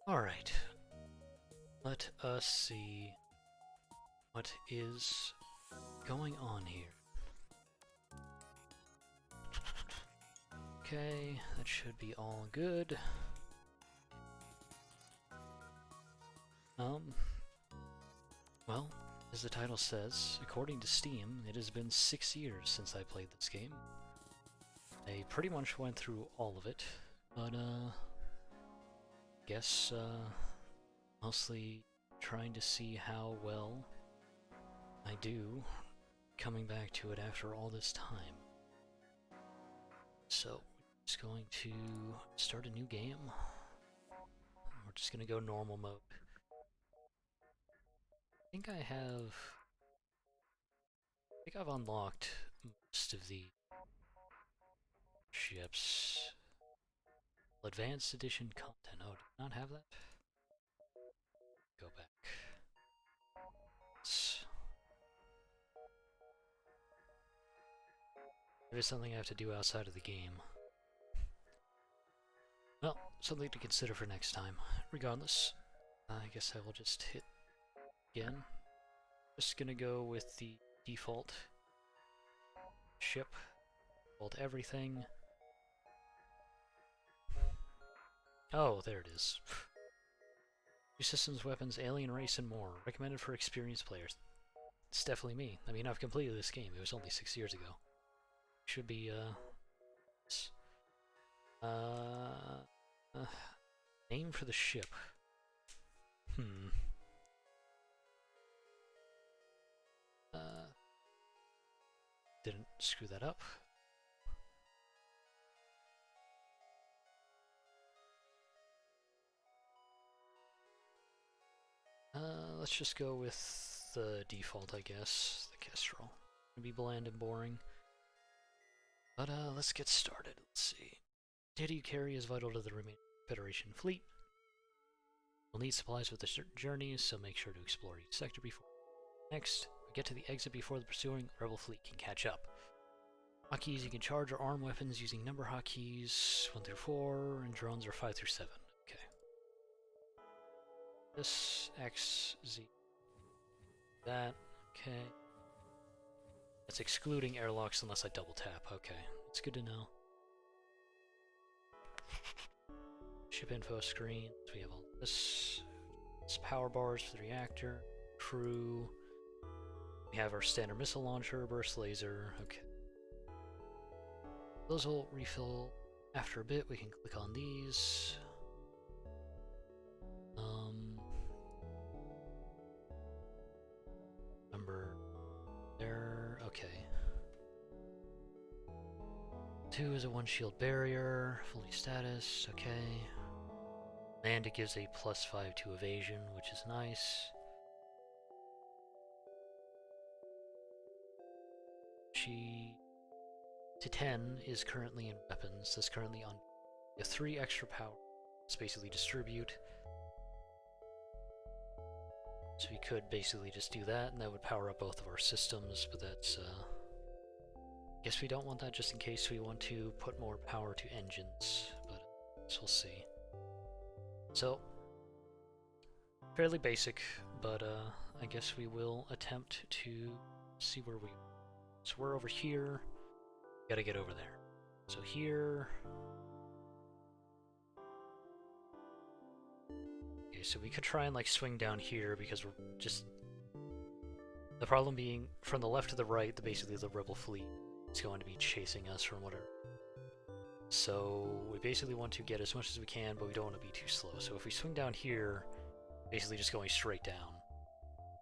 Alright, let us see what is going on here. Okay, that should be all good. Well, as the title says, according to Steam, it has been 6 years since I played this game. I pretty much went through all of it, but guess mostly trying to see how well I do coming back to it after all this time. So, we're just going to start a new game. We're just gonna go normal mode. I think I've unlocked most of the ships. Advanced edition content. Oh, did I not have that? Go back. There's something I have to do outside of the game. Well, something to consider for next time. Regardless, I guess I will just hit again. Just gonna go with the default ship, default everything. Oh, there it is. New systems, weapons, alien race, and more. Recommended for experienced players. It's definitely me. I mean, I've completed this game. It was only 6 years ago. Should be, name for the ship. Didn't screw that up. Let's just go with the default, I guess. The Kestrel. It'll be bland and boring. But let's get started. Let's see. Data you carry is vital to the remaining Federation fleet. We'll need supplies with the journey, so make sure to explore each sector before. Next, we get to the exit before the pursuing rebel fleet can catch up. Hotkeys, you can charge or arm weapons using number hotkeys 1 through 4, and drones are 5 through 7. Okay. This, X, Z. That, okay. That's excluding airlocks unless I double tap. Okay, it's good to know. Ship info screen. So we have all this. It's power bars for the reactor. Crew. We have our standard missile launcher, burst laser. Okay. Those will refill after a bit. We can click on these. Number there. Okay. 2 is a 1 shield barrier, fully status, okay. And it gives a +5 to evasion, which is nice. She to 10 is currently in weapons. That's currently on. We have 3 extra power. Let's basically distribute. So we could basically just do that, and that would power up both of our systems, but that's, guess we don't want that just in case we want to put more power to engines, but I guess we'll see. So, fairly basic, but I guess we will attempt to see where we are. So we're over here, gotta get over there. So here... Okay, so we could try and like swing down here because we're just... The problem being, from the left to the right, basically the rebel fleet is going to be chasing us from whatever. So we basically want to get as much as we can, but we don't want to be too slow. So if we swing down here, basically just going straight down.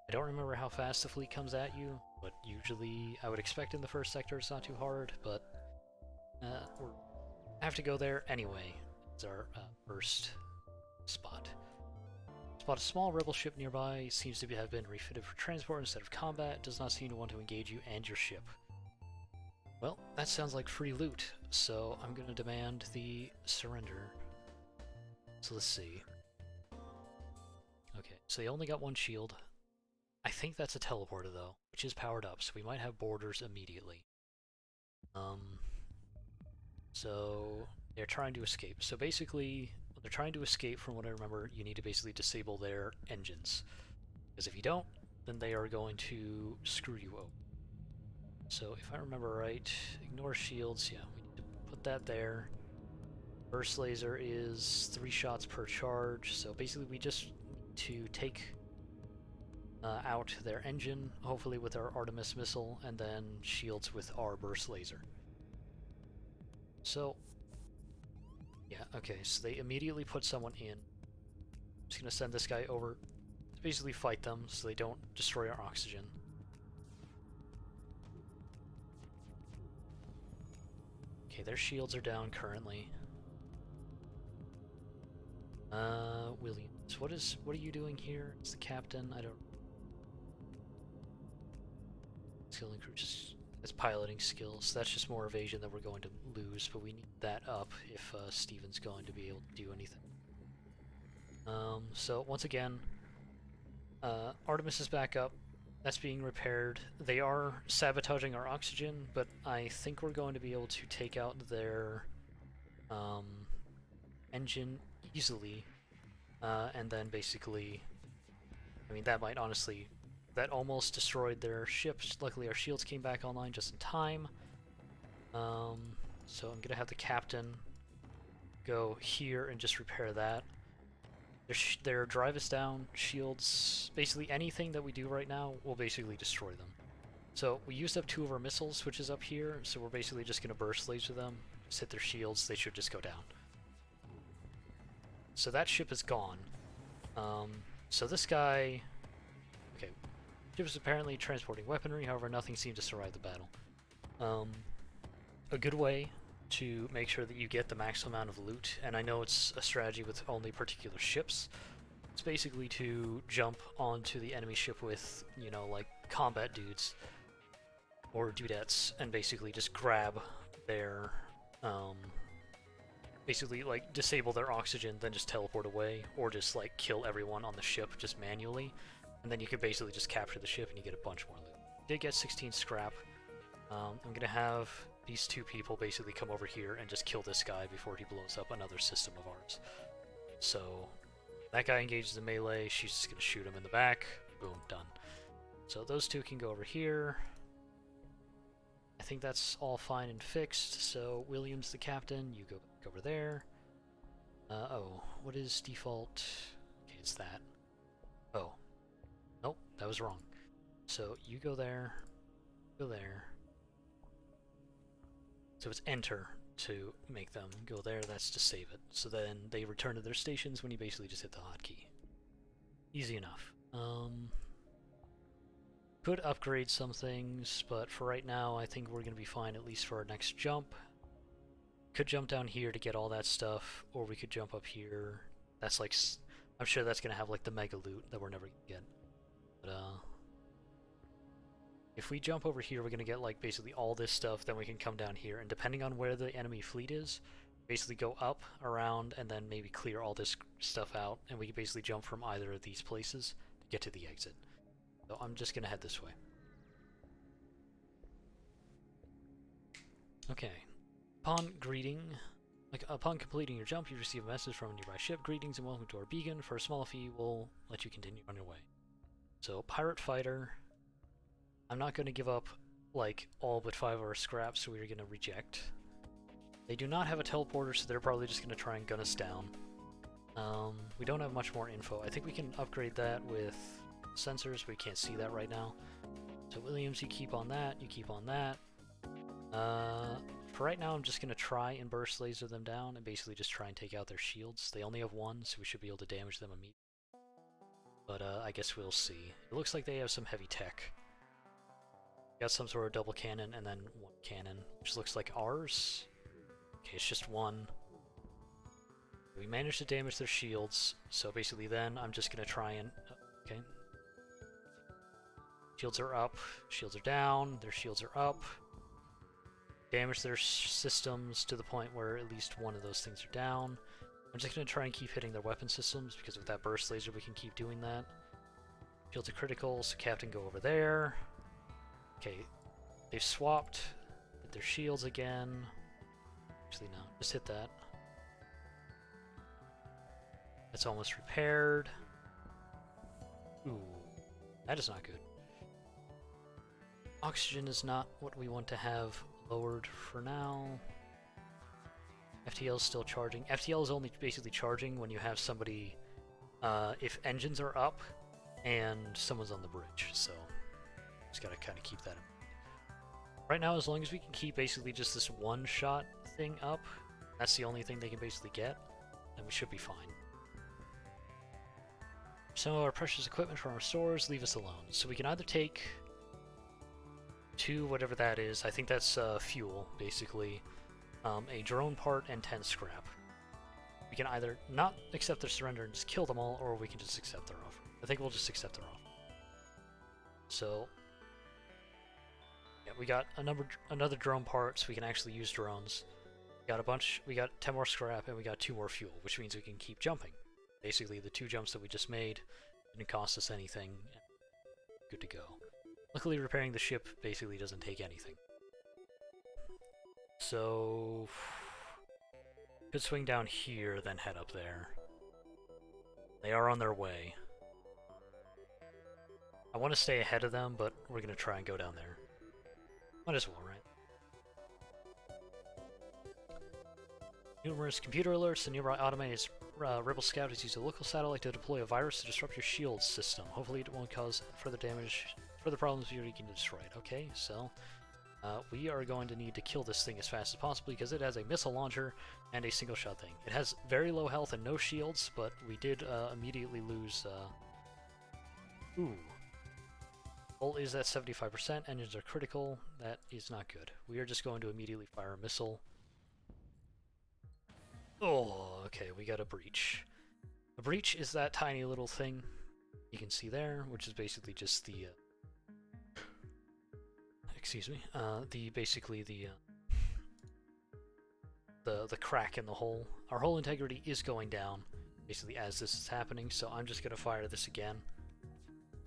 I don't remember how fast the fleet comes at you, but usually I would expect in the first sector it's not too hard, but we have to go there anyway. It's our first spot. Spot a small rebel ship nearby. Seems to have been refitted for transport instead of combat. Does not seem to want to engage you and your ship. Well, that sounds like free loot, so I'm gonna demand the surrender. So let's see. Okay, so they only got 1 shield. I think that's a teleporter though, which is powered up, so we might have boarders immediately. So they're trying to escape. So basically, when they're trying to escape, from what I remember, you need to basically disable their engines. Because if you don't, then they are going to screw you over. So if I remember right, ignore shields, yeah, we need to put that there. Burst laser is 3 shots per charge, so basically we just need to take out their engine, hopefully with our Artemis missile, and then shields with our burst laser. So, yeah, okay, so they immediately put someone in. I'm just gonna send this guy over to basically fight them so they don't destroy our oxygen. Okay, their shields are down currently. Williams, what are you doing here? It's the captain, I don't... Skill and crew just... It's piloting skills, that's just more evasion that we're going to lose, but we need that up if Steven's going to be able to do anything. So once again, Artemis is back up. That's being repaired. They are sabotaging our oxygen, but I think we're going to be able to take out their engine easily, and then basically, I mean, that might honestly, that almost destroyed their ships. Luckily our shields came back online just in time. So I'm gonna have the captain go here and just repair that. Their drive is down, shields, basically anything that we do right now will basically destroy them. So we used up 2 of our missiles, which is up here, so we're basically just going to burst laser them, just hit their shields, they should just go down. So that ship is gone. So this guy... Okay, ship is apparently transporting weaponry, however nothing seemed to survive the battle. A good way to make sure that you get the maximum amount of loot, and I know it's a strategy with only particular ships, it's basically to jump onto the enemy ship with, you know, like combat dudes or dudettes, and basically just grab their, basically like disable their oxygen, then just teleport away, or just like kill everyone on the ship just manually, and then you can basically just capture the ship and you get a bunch more loot. Did get 16 scrap. I'm gonna have these 2 people basically come over here and just kill this guy before he blows up another system of ours. So that guy engages in melee, she's just gonna shoot him in the back, boom, done. So those 2 can go over here. I think that's all fine and fixed, so Williams the captain, you go back over there. Oh, what is default? Okay, it's that. Oh. Nope, that was wrong. So you go there, go there. So it's enter to make them go there, that's to save it. So then they return to their stations when you basically just hit the hotkey. Easy enough. Could upgrade some things, but for right now I think we're going to be fine at least for our next jump. Could jump down here to get all that stuff, or we could jump up here. That's like, I'm sure that's going to have like the mega loot that we're never going to get. But if we jump over here, we're going to get like basically all this stuff, then we can come down here, and depending on where the enemy fleet is, basically go up, around, and then maybe clear all this stuff out, and we can basically jump from either of these places to get to the exit. So I'm just going to head this way. Okay. Upon completing your jump, you receive a message from a nearby ship. Greetings and welcome to our beacon. For a small fee, we'll let you continue on your way. So, pirate fighter. I'm not going to give up, like, all but 5 of our scraps, so we're going to reject. They do not have a teleporter, so they're probably just going to try and gun us down. We don't have much more info. I think we can upgrade that with sensors, but we can't see that right now. So, Williams, you keep on that, you keep on that. For right now, I'm just going to try and burst laser them down and basically just try and take out their shields. They only have 1, so we should be able to damage them immediately. But I guess we'll see. It looks like they have some heavy tech. Got some sort of double cannon and then 1 cannon, which looks like ours. Okay, it's just 1. We managed to damage their shields, so basically then I'm just going to try and... okay. Shields are up, shields are down, their shields are up. Damage their systems to the point where at least one of those things are down. I'm just going to try and keep hitting their weapon systems, because with that burst laser we can keep doing that. Shields are critical, so Captain, go over there. Okay, they've swapped. Hit their shields again. Actually, no, just hit that. It's almost repaired. Ooh, that is not good. Oxygen is not what we want to have lowered for now. FTL is still charging. FTL is only basically charging when you have somebody, if engines are up and someone's on the bridge, so just gotta kind of keep that in mind. Right now, as long as we can keep basically just this one-shot thing up, that's the only thing they can basically get, then we should be fine. Some of our precious equipment from our stores, leave us alone. So we can either take 2, whatever that is, I think that's fuel, basically, a drone part, and 10 scrap. We can either not accept their surrender and just kill them all, or we can just accept their offer. I think we'll just accept their offer. So, yeah, we got another drone part, so we can actually use drones. We got 10 more scrap, and we got 2 more fuel, which means we can keep jumping. Basically, the 2 jumps that we just made didn't cost us anything. Good to go. Luckily, repairing the ship basically doesn't take anything. So, could swing down here, then head up there. They are on their way. I want to stay ahead of them, but we're going to try and go down there. Might as well, right? Numerous computer alerts. The nearby automated Rebel Scout has used a local satellite to deploy a virus to disrupt your shield system. Hopefully it won't cause further damage, further problems before you can destroy it. Okay, so we are going to need to kill this thing as fast as possible because it has a missile launcher and a single shot thing. It has very low health and no shields, but we did immediately lose... Ooh. Hull is at 75%, engines are critical. That is not good. We are just going to immediately fire a missile. Oh, okay, we got a breach. A breach is that tiny little thing you can see there, which is basically just the... excuse me. Basically the crack in the hull. Our hull integrity is going down, basically as this is happening, so I'm just gonna fire this again.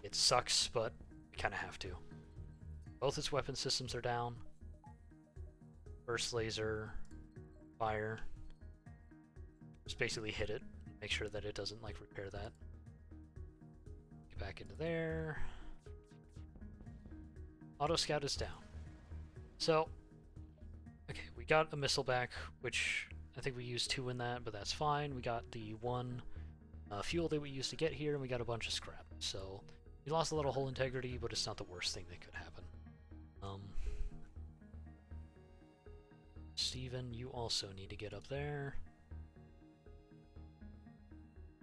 It sucks, but we kind of have to. Both its weapon systems are down. Burst laser, fire. Just basically hit it. Make sure that it doesn't, like, repair that. Get back into there. Auto scout is down. So, okay, we got a missile back, which I think we used 2 in that, but that's fine. We got the 1 fuel that we used to get here, and we got a bunch of scrap. So, we lost a little hull integrity, but it's not the worst thing that could happen. Steven, you also need to get up there.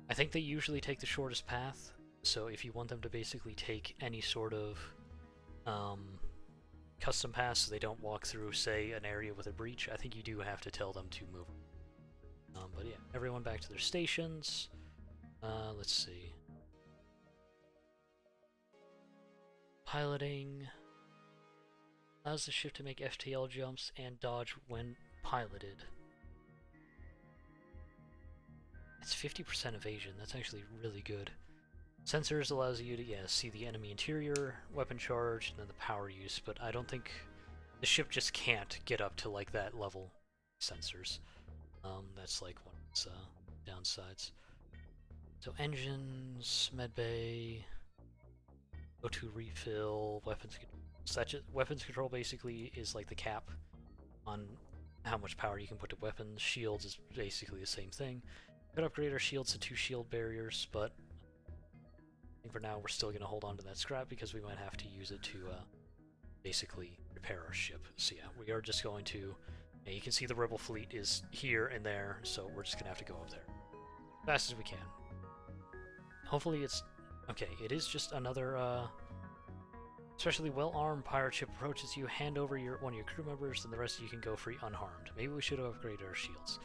I think they usually take the shortest path, so if you want them to basically take any sort of custom pass so they don't walk through, say, an area with a breach, I think you do have to tell them to move. But yeah, everyone back to their stations. Let's see. Piloting allows the ship to make FTL jumps and dodge when piloted. It's 50% evasion. That's actually really good. Sensors allows you to, see the enemy interior, weapon charge, and then the power use, but I don't think the ship just can't get up to, like, that level sensors. That's, like, one of its downsides. So engines, medbay, O2 refill, weapons control. Weapons control basically is like the cap on how much power you can put to weapons. Shields is basically the same thing. Could upgrade our shields to 2 shield barriers, but I think for now we're still going to hold on to that scrap because we might have to use it to basically repair our ship. So yeah, we are just going to... Yeah, you can see the Rebel fleet is here and there, so we're just going to have to go up there as fast as we can. Hopefully it's... Okay, it is just another especially well-armed pirate ship approaches you. Hand over one of your crew members, and the rest of you can go free unharmed. Maybe we should have upgraded our shields.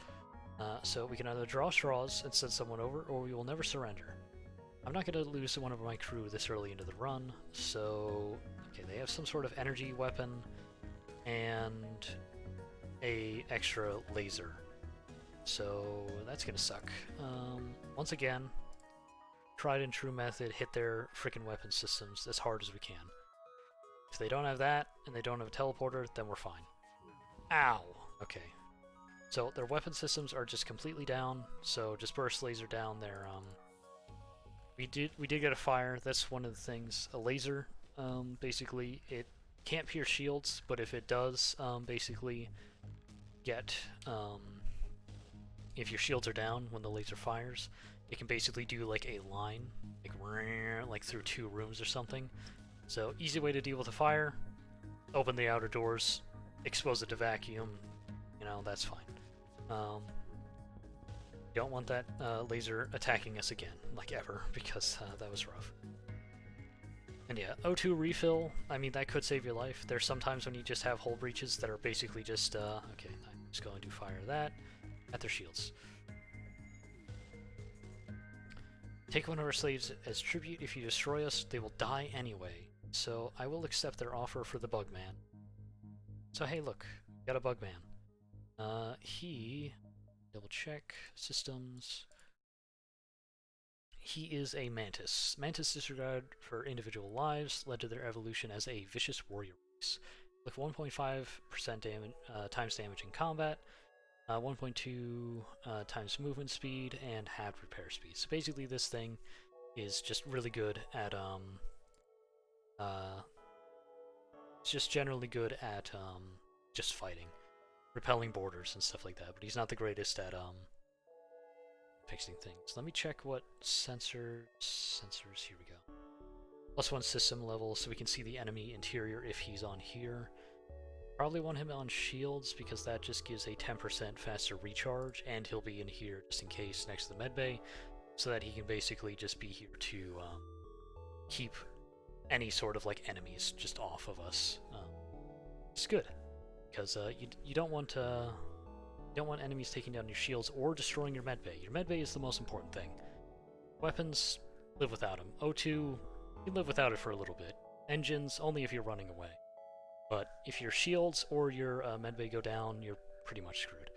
So we can either draw straws and send someone over, or we will never surrender. I'm not going to lose one of my crew this early into the run, so... Okay, they have some sort of energy weapon and a extra laser. So that's going to suck. Once again, tried and true method, hit their freaking weapon systems as hard as we can. If they don't have that, and they don't have a teleporter, then we're fine. Ow! Okay. So their weapon systems are just completely down, so just burst laser down there. We did get a fire, that's one of the things. A laser, basically, it can't pierce shields, but if it does, basically get, if your shields are down when the laser fires, it can basically do like a line, like through 2 rooms or something. So easy way to deal with a fire, open the outer doors, expose it to vacuum, you know, that's fine. Don't want that laser attacking us again, like ever, because that was rough. And yeah, O2 refill, I mean, that could save your life. There's sometimes when you just have hull breaches that are basically just, okay, I'm just going to fire that at their shields. Take one of our slaves as tribute. If you destroy us, they will die anyway. So I will accept their offer for the Bugman. So hey, look, got a Bugman. He, double check, systems. He is a Mantis. Mantis disregard for individual lives led to their evolution as a vicious warrior race. With 1.5% times damage in combat, 1.2 times movement speed, and halved repair speed. So basically this thing is just really good at, it's just generally good at, just fighting. Repelling borders and stuff like that, but he's not the greatest at, fixing things. Let me check what sensors, here we go. +1 system level, so we can see the enemy interior if he's on here. Probably want him on shields, because that just gives a 10% faster recharge, and he'll be in here just in case next to the medbay, so that he can basically just be here to keep any sort of like enemies just off of us. It's good, because you don't want enemies taking down your shields or destroying your medbay. Your medbay is the most important thing. Weapons, live without them. O2, you can live without it for a little bit. Engines, only if you're running away. But if your shields or your medbay go down, you're pretty much screwed.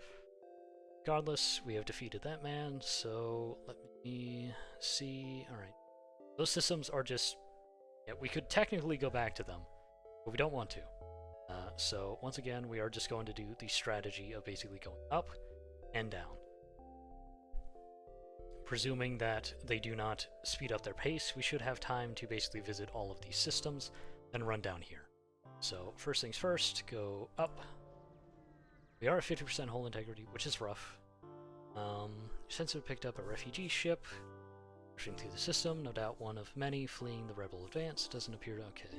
Regardless, we have defeated that man, so let me see. Alright. Those systems are just... yeah, we could technically go back to them, but we don't want to. So, once again, we are just going to do the strategy of basically going up and down. Presuming that they do not speed up their pace, we should have time to basically visit all of these systems, then run down here. So, first things first, go up. We are at 50% hull integrity, which is rough. Sensor picked up a refugee ship, rushing through the system, no doubt one of many fleeing the rebel advance. Doesn't appear to... okay.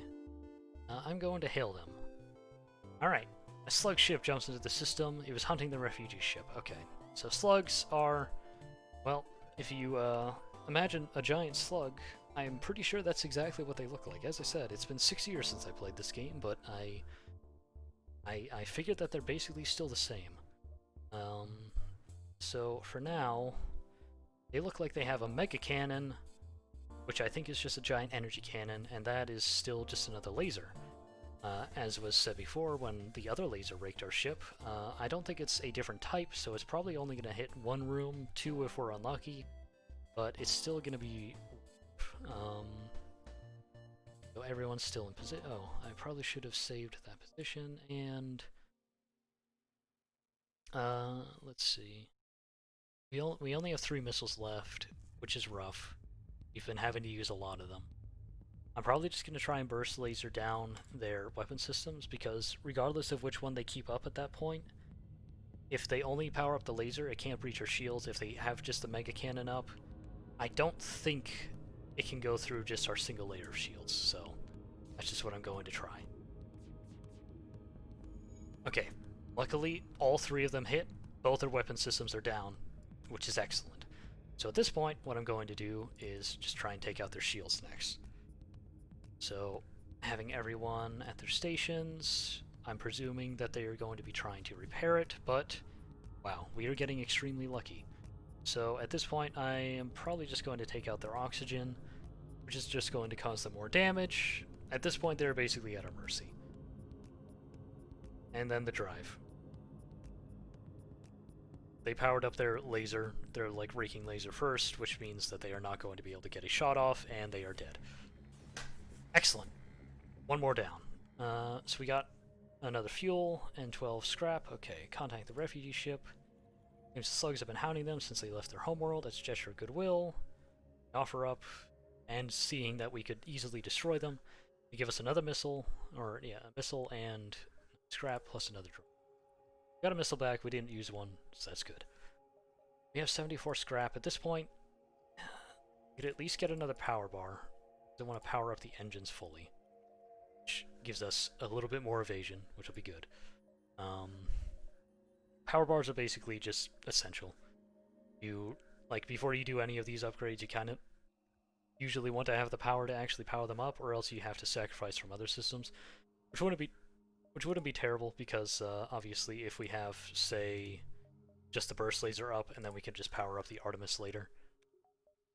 I'm going to hail them. Alright, a slug ship jumps into the system. It was hunting the refugee ship. Okay, so slugs are... well, if you imagine a giant slug, I'm pretty sure that's exactly what they look like. As I said, it's been 6 years since I played this game, but I figured that they're basically still the same. So for now, they look like they have a mega cannon, which I think is just a giant energy cannon, and that is still just another laser. As was said before, when the other laser raked our ship, I don't think it's a different type, so it's probably only going to hit 1 room, 2 if we're unlucky, but it's still going to be... so everyone's still in position. Oh, I probably should have saved that position, and... let's see. We only have 3 missiles left, which is rough. We've been having to use a lot of them. I'm probably just going to try and burst laser down their weapon systems, because regardless of which one they keep up at that point, if they only power up the laser, it can't breach our shields. If they have just the mega cannon up, I don't think it can go through just our single layer of shields, so that's just what I'm going to try. Okay, luckily all 3 of them hit, both their weapon systems are down, which is excellent. So at this point, what I'm going to do is just try and take out their shields next. So, having everyone at their stations, I'm presuming that they are going to be trying to repair it, but wow, we are getting extremely lucky. So at this point, I am probably just going to take out their oxygen, which is just going to cause them more damage. At this point, they're basically at our mercy. And then the drive. They powered up their laser, their like raking laser first, which means that they are not going to be able to get a shot off, and they are dead. Excellent. 1 more down. So we got another fuel and 12 scrap. Okay, contact the refugee ship. Seems the slugs have been hounding them since they left their homeworld. As a gesture of goodwill, offer up, and seeing that we could easily destroy them, they give us another missile, or yeah, a missile and scrap plus another drone. Got a missile back, we didn't use one, so that's good. We have 74 scrap. At this point, we could at least get another power bar. I want to power up the engines fully, which gives us a little bit more evasion, which will be good. Power bars are basically just essential. You, like, before you do any of these upgrades, you kind of usually want to have the power to actually power them up, or else you have to sacrifice from other systems, which wouldn't be terrible, because obviously if we have, say, just the burst laser up, and then we can just power up the Artemis later,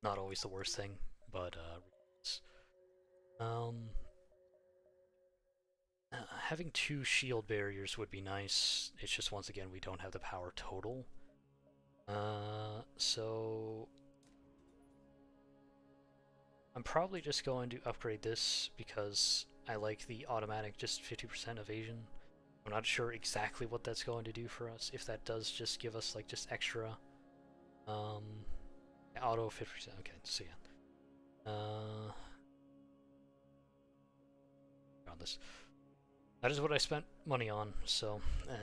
not always the worst thing, but having 2 shield barriers would be nice. It's just, once again, we don't have the power total. So I'm probably just going to upgrade this because I like the automatic just 50% evasion. I'm not sure exactly what that's going to do for us. If that does just give us like just extra auto 50%. Okay, so yeah. On this. That is what I spent money on, so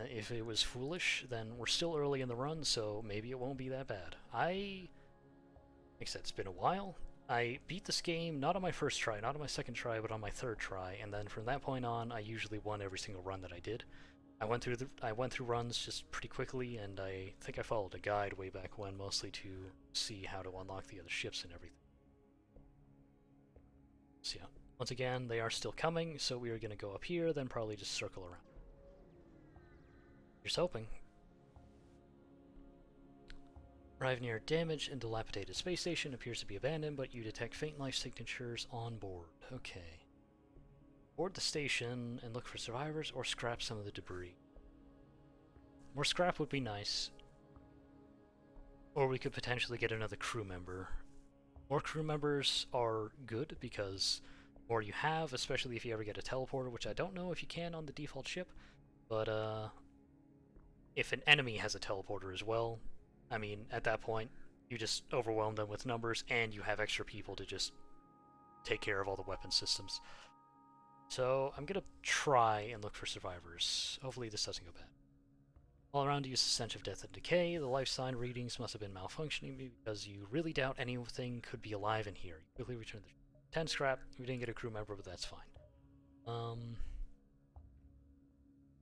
if it was foolish, then we're still early in the run, so maybe it won't be that bad. Like I said, it's been a while. I beat this game not on my first try, not on my second try, but on my third try, and then from that point on, I usually won every single run that I did. I went through runs just pretty quickly, and I think I followed a guide way back when, mostly to see how to unlock the other ships and everything. So yeah. Once again, they are still coming, so we are going to go up here, then probably just circle around. Here's hoping. Arrive near a damaged and dilapidated space station. Appears to be abandoned, but you detect faint life signatures on board. Okay. Board the station and look for survivors, or scrap some of the debris. More scrap would be nice. Or we could potentially get another crew member. More crew members are good, because more you have, especially if you ever get a teleporter, which I don't know if you can on the default ship, but if an enemy has a teleporter as well, I mean, at that point, you just overwhelm them with numbers, and you have extra people to just take care of all the weapon systems. So I'm gonna try and look for survivors. Hopefully this doesn't go bad. All around you is the stench of death and decay. The life sign readings must have been malfunctioning because you really doubt anything could be alive in here. You quickly return the 10 scrap. We didn't get a crew member, but that's fine.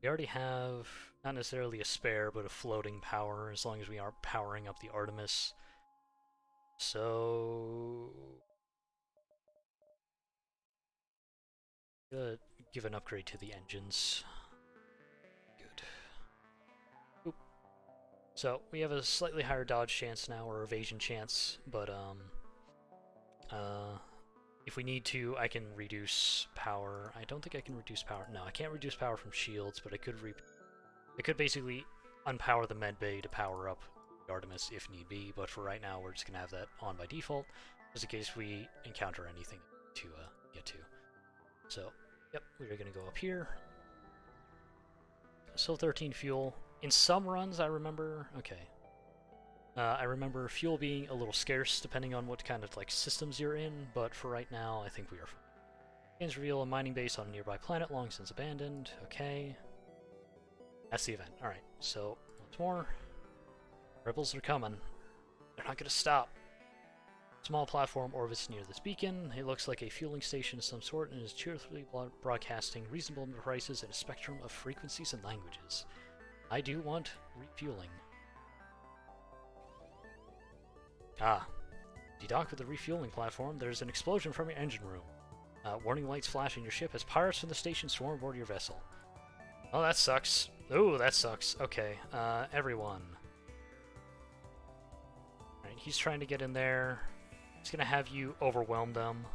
We already have, not necessarily a spare, but a floating power, as long as we aren't powering up the Artemis. So give an upgrade to the engines. Good. Oop. So we have a slightly higher dodge chance now, or evasion chance, but if we need to, I can reduce power. I don't think I can reduce power. No, I can't reduce power from shields, but I could basically unpower the medbay to power up the Artemis if need be, but for right now, we're just going to have that on by default, just in case we encounter anything to get to. So, yep, we are going to go up here. Still 13 fuel. In some runs, I remember... Okay. I remember fuel being a little scarce depending on what kind of like systems you're in, but for right now, I think we are fine. Gains reveal a mining base on a nearby planet long since abandoned. Okay. That's the event. Alright, so once more. Rebels are coming. They're not gonna stop. Small platform orbits near this beacon. It looks like a fueling station of some sort and is cheerfully broadcasting reasonable prices at a spectrum of frequencies and languages. I do want refueling. Ah. As you dock with the refueling platform, there's an explosion from your engine room. Warning lights flash in your ship as pirates from the station swarm aboard your vessel. Oh, that sucks. Ooh, that sucks. Okay, everyone. Alright, he's trying to get in there. He's gonna have you overwhelm them.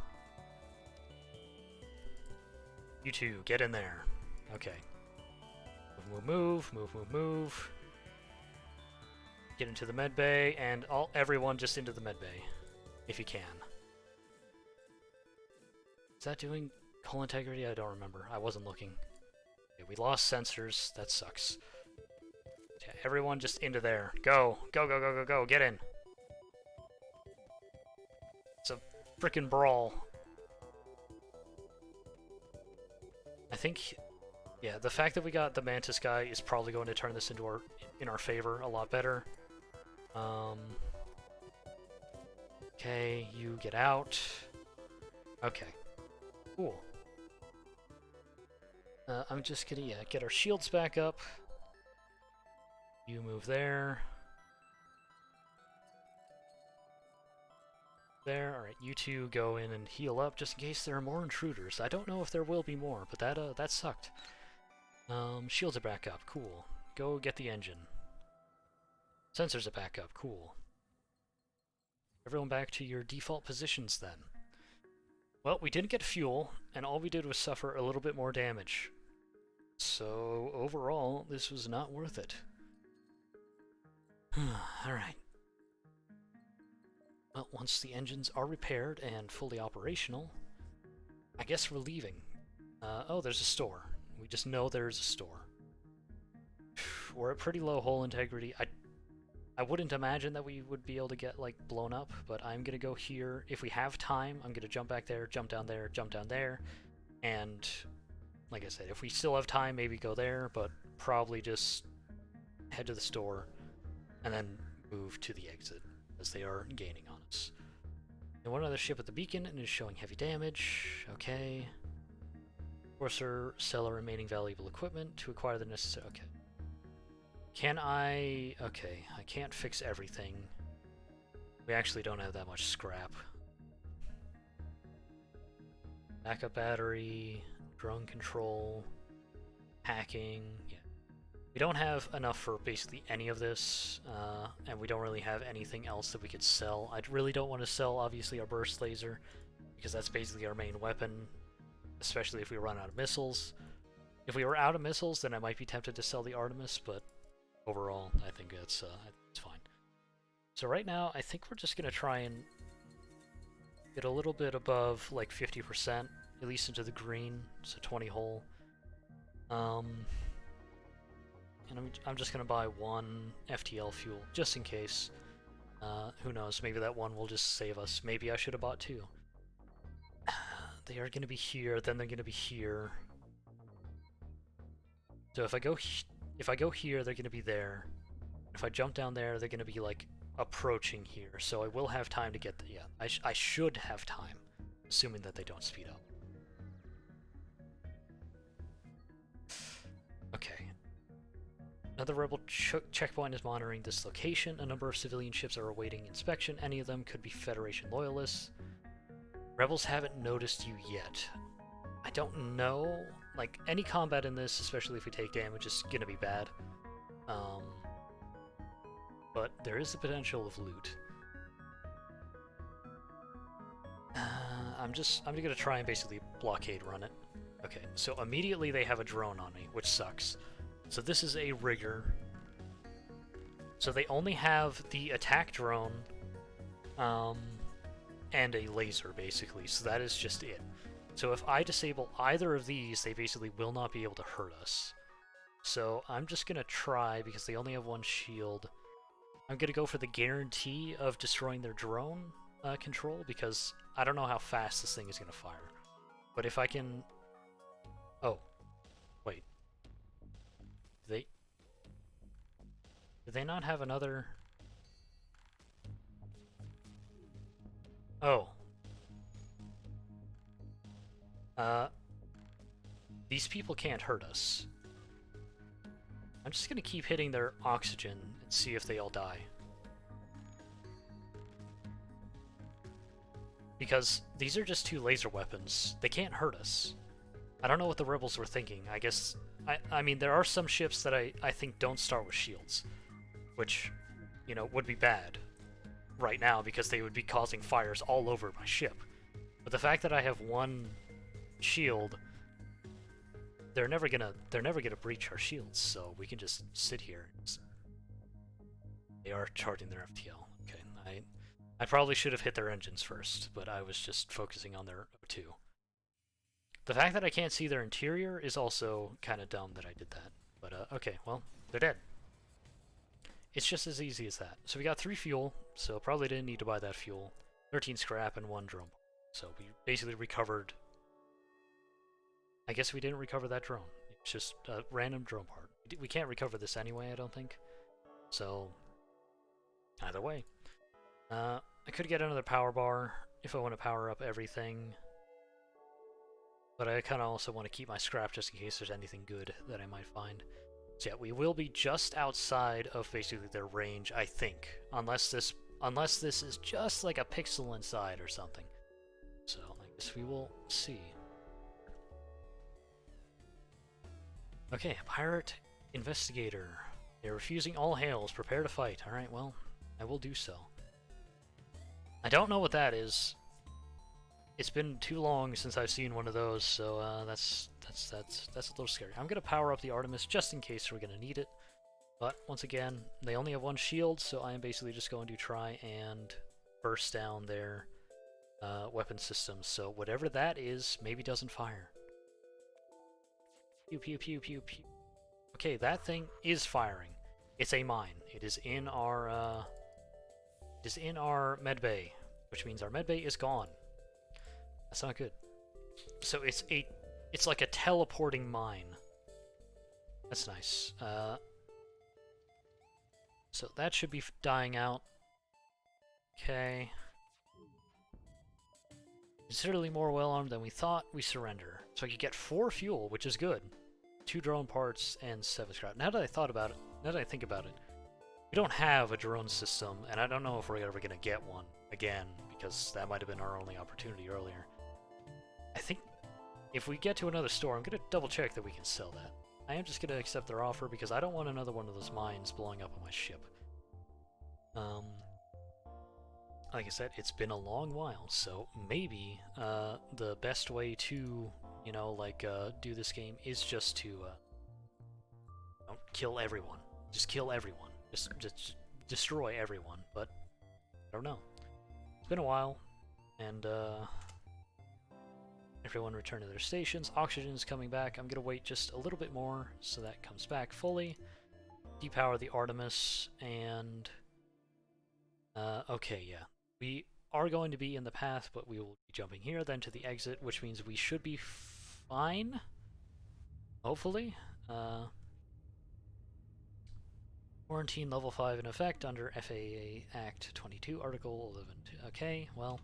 You two, get in there. Okay. Move. Get into the med bay, and everyone just into the med bay, if you can. Is that doing hull integrity? I don't remember. I wasn't looking. Okay, we lost sensors. That sucks. Yeah, everyone just into there. Go! Go, go, go, go, go! Get in! It's a frickin' brawl. I think, yeah, the fact that we got the Mantis guy is probably going to turn this into in our favor a lot better. Okay, you get out. Okay, cool. I'm just gonna, get our shields back up. You move there. There, alright, you two go in and heal up just in case there are more intruders. I don't know if there will be more, but that sucked. Shields are back up, cool. Go get the engine. Sensors are back up, cool. Everyone back to your default positions then. Well, we didn't get fuel, and all we did was suffer a little bit more damage. So, overall, this was not worth it. Alright. Well, once the engines are repaired and fully operational, I guess we're leaving. Oh, there's a store. We just know there's a store. We're at pretty low hull integrity. I wouldn't imagine that we would be able to get, like, blown up, but I'm gonna go here. If we have time, I'm gonna jump back there, jump down there, and, like I said, if we still have time, maybe go there, but probably just head to the store, and then move to the exit, as they are gaining on us. And one other ship at the beacon, and is showing heavy damage. Okay. Courser, sell our remaining valuable equipment to acquire the necessary... Okay. Can I... Okay, I can't fix everything. We actually don't have that much scrap. Backup battery, drone control, hacking, yeah. We don't have enough for basically any of this, and we don't really have anything else that we could sell. I really don't want to sell, obviously, our burst laser, because that's basically our main weapon, especially if we run out of missiles. If we were out of missiles, then I might be tempted to sell the Artemis, but overall, I think it's fine. So right now, I think we're just going to try and get a little bit above, like, 50%, at least into the green, so 20 hull. And I'm just going to buy one FTL fuel, just in case. Who knows, maybe that one will just save us. Maybe I should have bought two. They are going to be here, then they're going to be here. So if I go here, they're going to be there. If I jump down there, they're going to be, like, approaching here. So I will have time to get the... Yeah, I should have time, assuming that they don't speed up. Okay. Another rebel checkpoint is monitoring this location. A number of civilian ships are awaiting inspection. Any of them could be Federation loyalists. Rebels haven't noticed you yet. I don't know. Like, any combat in this, especially if we take damage, is gonna be bad. But there is the potential of loot. I'm gonna try and basically blockade run it. Okay, so immediately they have a drone on me, which sucks. So this is a rigger. So they only have the attack drone, and a laser, basically. So that is just it. So if I disable either of these, they basically will not be able to hurt us. So I'm just gonna try, because they only have one shield. I'm gonna go for the guarantee of destroying their drone control, because I don't know how fast this thing is gonna fire. But if I can... Oh. Wait. Do they not have another... Oh. These people can't hurt us. I'm just gonna keep hitting their oxygen and see if they all die. Because these are just two laser weapons. They can't hurt us. I don't know what the rebels were thinking. I guess... I mean, there are some ships that I think don't start with shields. Which, you know, would be bad right now because they would be causing fires all over my ship. But the fact that I have one shield, they're never gonna breach our shields, so we can just sit here. They are charging their FTL. Okay, I probably should have hit their engines first, but I was just focusing on their O2. The fact that I can't see their interior is also kind of dumb that I did that. But okay, well, they're dead. it's just as easy as that. So we got 3 fuel, so probably didn't need to buy that fuel. 13 scrap and 1 drone. So we basically recovered... I guess we didn't recover that drone. It's just a random drone part. We can't recover this anyway, I don't think. So, either way. I could get another power bar if I want to power up everything. But I kind of also want to keep my scrap just in case there's anything good that I might find. So yeah, we will be just outside of basically their range, I think. Unless this is just like a pixel inside or something. So, I guess we will see. Okay, pirate investigator. They're refusing all hails. Prepare to fight. Alright, well, I will do so. I don't know what that is. It's been too long since I've seen one of those, so that's a little scary. I'm gonna power up the Artemis just in case we're gonna need it. But once again, they only have 1 shield, so I am basically just going to try and burst down their weapon systems. So whatever that is, maybe doesn't fire. Pew pew pew pew pew. Okay, that thing is firing. It's a mine. It is in our med bay, which means our med bay is gone. That's not good. So it's like a teleporting mine. That's nice. So that should be dying out. Okay. Considerably more well-armed than we thought. We surrender. So I could get 4 fuel, which is good. 2 drone parts and 7 scrap. Now that I think about it, we don't have a drone system, and I don't know if we're ever gonna get one again, because that might have been our only opportunity earlier. I think if we get to another store, I'm gonna double check that we can sell that. I am just gonna accept their offer because I don't want another one of those mines blowing up on my ship. Like I said, it's been a long while, so maybe the best way to, you know, like do this game is just to don't kill everyone. Just kill everyone. Just destroy everyone. But I don't know. It's been a while, and everyone returned to their stations. Oxygen is coming back. I'm gonna wait just a little bit more so that comes back fully. Depower the Artemis, and okay, yeah. We are going to be in the path, but we will be jumping here, then to the exit, which means we should be fine. Hopefully. Quarantine level 5 in effect under FAA Act 22, Article 11. Okay, well,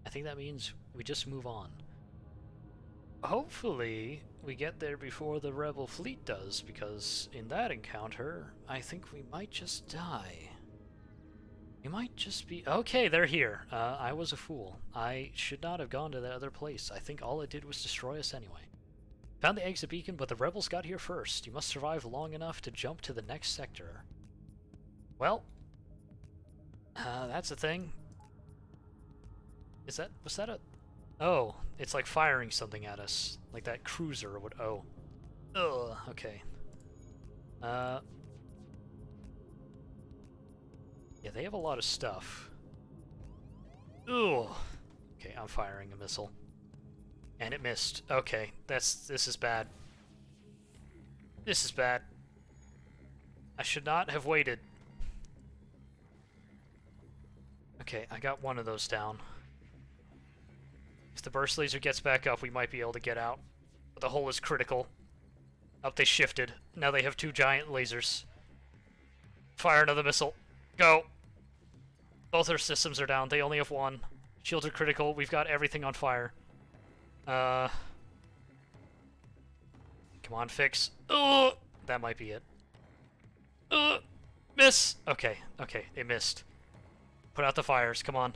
I think that means we just move on. Hopefully, we get there before the Rebel fleet does, because in that encounter, I think we might just die. We might just be... Okay, they're here. I was a fool. I should not have gone to that other place. I think all it did was destroy us anyway. Found the exit beacon, but the rebels got here first. You must survive long enough to jump to the next sector. Well, that's a thing. Was that a... Oh, it's like firing something at us. Like that cruiser would... Oh. Ugh, okay. Yeah, they have a lot of stuff. Ooh. Okay, I'm firing a missile. And it missed. Okay, this is bad. This is bad. I should not have waited. Okay, I got one of those down. If the burst laser gets back up, we might be able to get out. But the hole is critical. Oh, they shifted. Now they have 2 giant lasers. Fire another missile. Go! Both our systems are down. They only have 1. Shields are critical. We've got everything on fire. Come on, fix. Oh! That might be it. Miss! Okay, okay, it missed. Put out the fires, come on.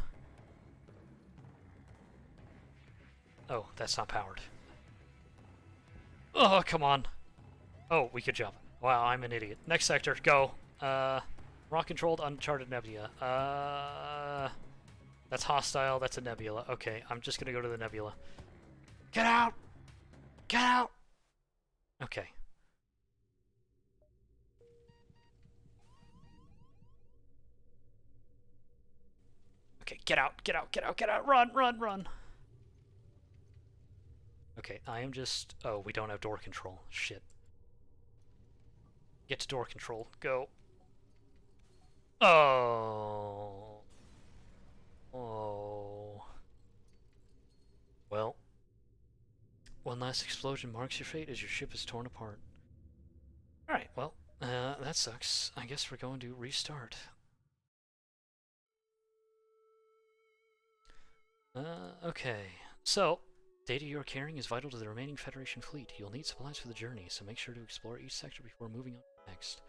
Oh, that's not powered. Oh, come on. Oh, we could jump. Wow, I'm an idiot. Next sector, go. Rock-controlled uncharted nebula. That's hostile, that's a nebula. Okay, I'm just gonna go to the nebula. Get out! Get out! Okay. Okay, get out, get out, get out, get out! Run, run, run! Okay, I am just... Oh, we don't have door control. Shit. Get to door control. Go. Oh. Oh. Well, one last explosion marks your fate as your ship is torn apart. Alright, well, that sucks. I guess we're going to restart. Okay. So, data you're carrying is vital to the remaining Federation fleet. You'll need supplies for the journey, so make sure to explore each sector before moving on to the next.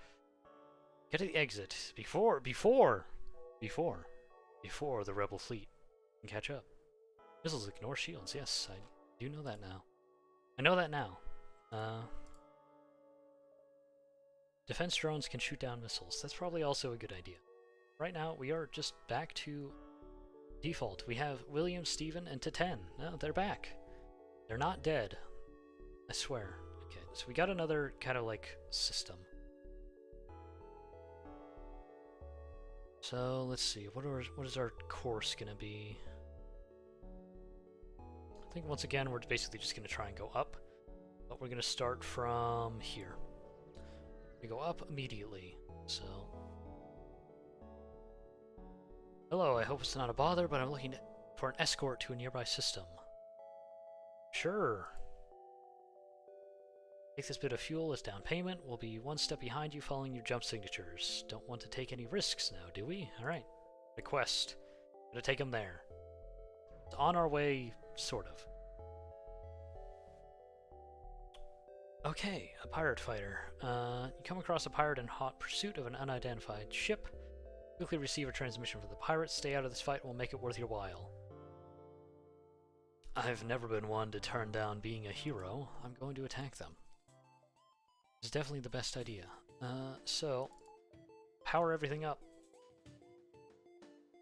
Get to the exit before the rebel fleet can catch up. Missiles ignore shields. Yes, I do know that now. I know that now. Defense drones can shoot down missiles. That's probably also a good idea. Right now, we are just back to default. We have William, Stephen, and Titen. No, they're back. They're not dead. I swear. Okay, so we got another kind of like system. So let's see. What is our course gonna be? I think once again we're basically just gonna try and go up, but we're gonna start from here. We go up immediately. So. Hello, I hope it's not a bother, but I'm looking for an escort to a nearby system. Sure. Take this bit of fuel as down payment. We'll be one step behind you following your jump signatures. Don't want to take any risks now, do we? Alright. Request. Gonna take them there. It's on our way, sort of. Okay, a pirate fighter. You come across a pirate in hot pursuit of an unidentified ship. Quickly receive a transmission from the pirates. Stay out of this fight and we'll make it worth your while. I've never been one to turn down being a hero. I'm going to attack them. It's definitely the best idea. So, power everything up.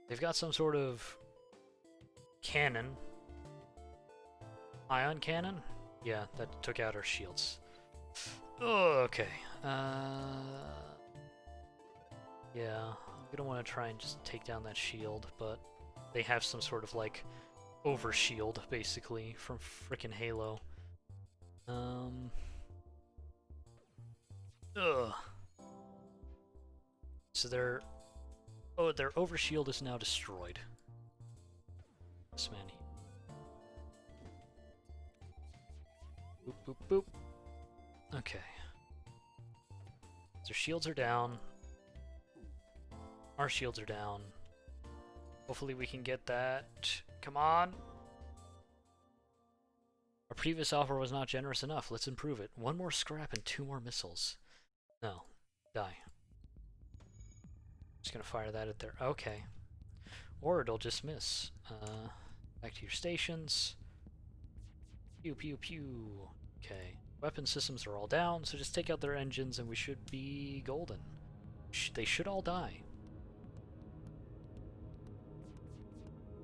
They've got some sort of cannon. Ion cannon? Yeah, that took out our shields. Oh, okay. Yeah, we don't want to try and just take down that shield, but they have some sort of like overshield basically from frickin' Halo. So their overshield is now destroyed. This man here. Boop boop boop. Okay. Their shields are down. Our shields are down. Hopefully we can get that. Come on! Our previous offer was not generous enough. Let's improve it. One more scrap and 2 more missiles. No. Die. Just gonna fire that at there. Okay. Or it'll just miss. Back to your stations. Pew pew pew. Okay. Weapon systems are all down, so just take out their engines and we should be golden. They should all die.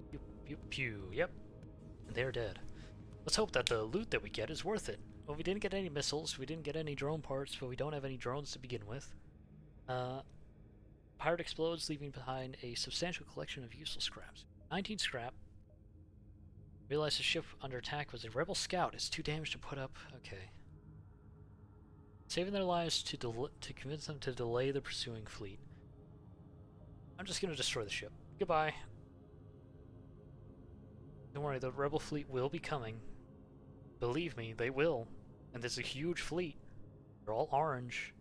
Pew pew pew. Yep. And they're dead. Let's hope that the loot that we get is worth it. Well, we didn't get any missiles, we didn't get any drone parts, but we don't have any drones to begin with. Pirate explodes, leaving behind a substantial collection of useless scraps. 19 scrap. Realized the ship under attack was a rebel scout. It's too damaged to put up. Okay. Saving their lives to convince them to delay the pursuing fleet. I'm just gonna destroy the ship. Goodbye. Don't worry, the rebel fleet will be coming. Believe me, they will. And there's a huge fleet. They're all orange.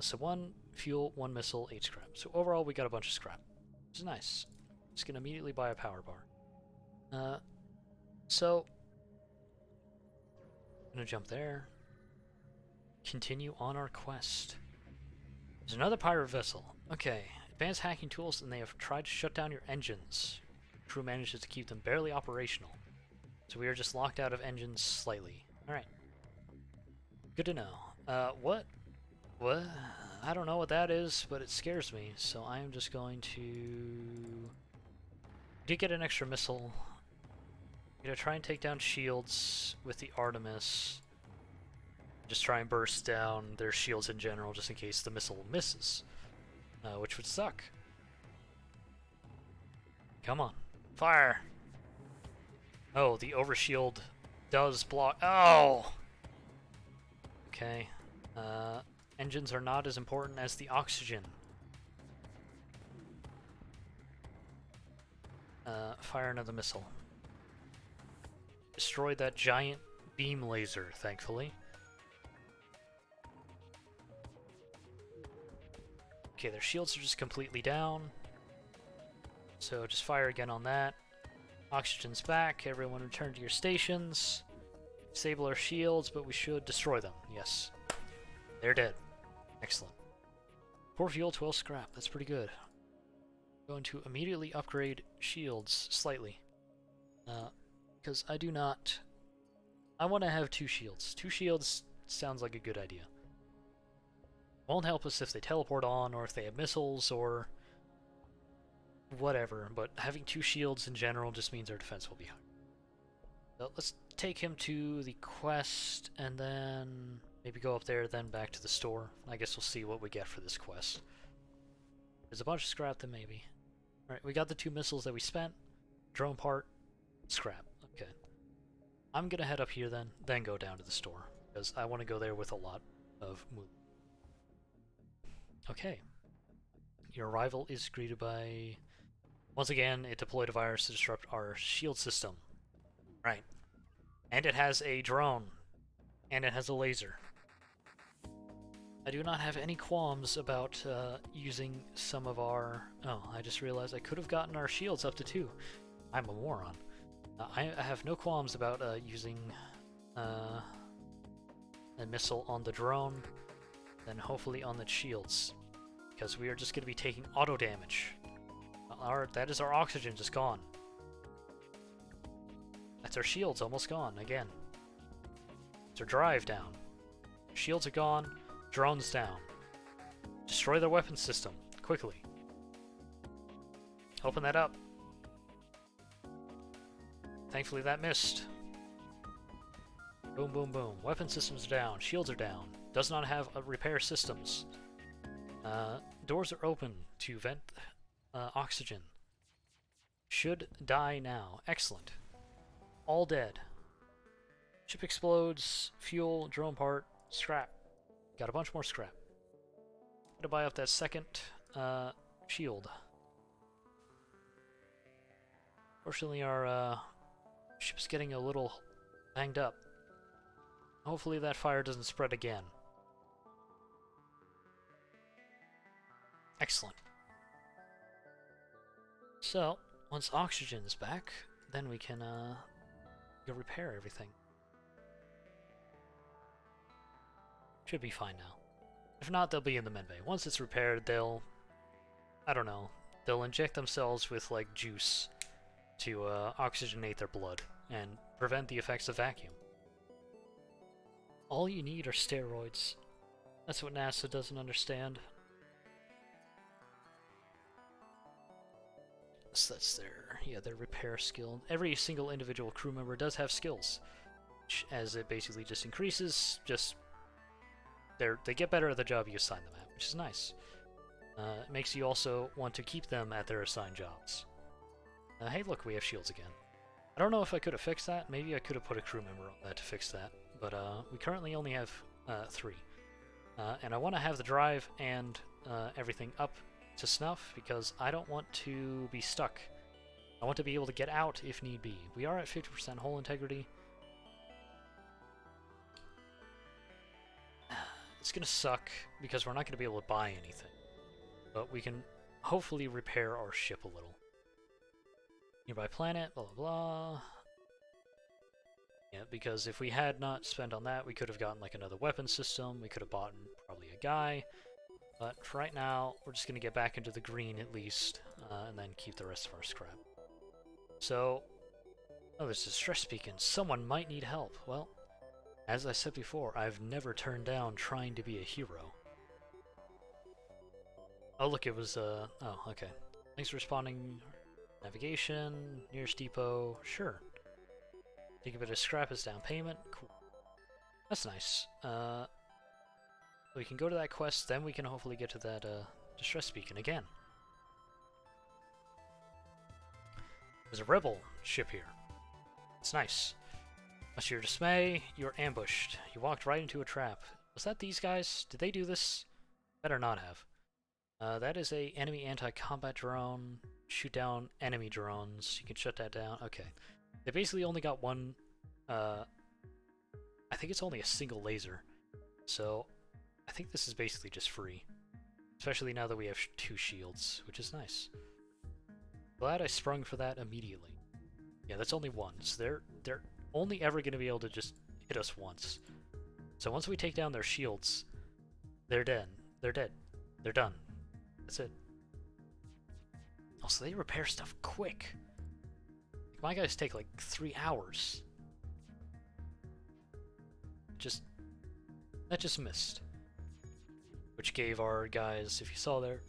So 1 fuel, 1 missile, 8 scrap. So overall, we got a bunch of scrap. Which is nice. Just gonna immediately buy a power bar. So gonna jump there. Continue on our quest. There's another pirate vessel. Okay, advanced hacking tools, and they have tried to shut down your engines. The crew manages to keep them barely operational. So we are just locked out of engines slightly. Alright. Good to know. What? What? I don't know what that is, but it scares me, so I am just going to... Did get an extra missile. I'm gonna try and take down shields with the Artemis. Just try and burst down their shields in general, just in case the missile misses. Which would suck. Come on. Fire! Oh, the overshield does block. Oh! Okay. Engines are not as important as the oxygen. fire another missile. Destroyed that giant beam laser, thankfully. Okay, their shields are just completely down. So just fire again on that. Oxygen's back. Everyone return to your stations. Disable our shields, but we should destroy them. Yes. They're dead. Excellent. 4 fuel, 12 scrap. That's pretty good. Going to immediately upgrade shields slightly. Because I do not... I want to have 2 shields. 2 shields sounds like a good idea. Won't help us if they teleport on, or if they have missiles, or whatever, but having 2 shields in general just means our defense will be high. So let's take him to the quest, and then maybe go up there, then back to the store. I guess we'll see what we get for this quest. There's a bunch of scrap, then maybe. Alright, we got the 2 missiles that we spent. Drone part, scrap. Okay. I'm gonna head up here then go down to the store, because I want to go there with a lot of movement. Okay. Your arrival is greeted by... Once again, it deployed a virus to disrupt our shield system. Right. And it has a drone. And it has a laser. I do not have any qualms about using some of our... Oh, I just realized I could have gotten our shields up to 2. I'm a moron. I have no qualms about using a missile on the drone, then hopefully on the shields. Because we are just going to be taking auto damage. That is our oxygen just gone. That's our shields almost gone again. It's our drive down. Shields are gone. Drones down. Destroy their weapon system quickly. Open that up. Thankfully that missed. Boom, boom, boom. Weapon systems are down. Shields are down. Does not have repair systems. Doors are open to vent oxygen. Should die now. Excellent. All dead. Ship explodes. Fuel, drone part, scrap. Got a bunch more scrap. Gotta buy up that second shield. Fortunately, our ship's getting a little banged up. Hopefully that fire doesn't spread again. Excellent. So, once oxygen is back, then we can go repair everything. Should be fine now. If not, they'll be in the medbay. Once it's repaired, they'll... I don't know. They'll inject themselves with, like, juice to oxygenate their blood and prevent the effects of vacuum. All you need are steroids. That's what NASA doesn't understand. So that's their repair skill. Every single individual crew member does have skills, which, as it basically just increases, they get better at the job you assign them at, which is nice. It makes you also want to keep them at their assigned jobs. Hey, look, we have shields again. I don't know if I could have fixed that. Maybe I could have put a crew member on that to fix that, but we currently only have 3. And I want to have the drive and everything up to snuff, because I don't want to be stuck. I want to be able to get out if need be. We are at 50% hull integrity. It's gonna suck, because we're not gonna be able to buy anything. But we can hopefully repair our ship a little. Nearby planet, blah blah blah. Yeah, because if we had not spent on that, we could have gotten like another weapon system, we could have bought probably a guy. But for right now, we're just going to get back into the green at least, and then keep the rest of our scrap. So, oh, there's a distress beacon. Someone might need help. Well, as I said before, I've never turned down trying to be a hero. Oh, look, it was, oh, okay. Thanks for responding. Navigation, nearest depot, sure. Take a bit of scrap as down payment. Cool. That's nice. We can go to that quest, then we can hopefully get to that distress beacon again. There's a rebel ship here. It's nice. Much to your dismay, you're ambushed. You walked right into a trap. Was that these guys? Did they do this? Better not have. That is a enemy anti-combat drone. shoot down enemy drones. You can shut that down. Okay. They basically only got one, I think it's only a single laser. So I think this is basically just free. Especially now that we have 2 shields, which is nice. Glad I sprung for that immediately. Yeah, that's only one, so they're only ever going to be able to just hit us once. So once we take down their shields, they're dead. They're dead. They're done. That's it. Also, they repair stuff quick. My guys take like 3 hours. That just missed. Which gave our guys, if you saw there,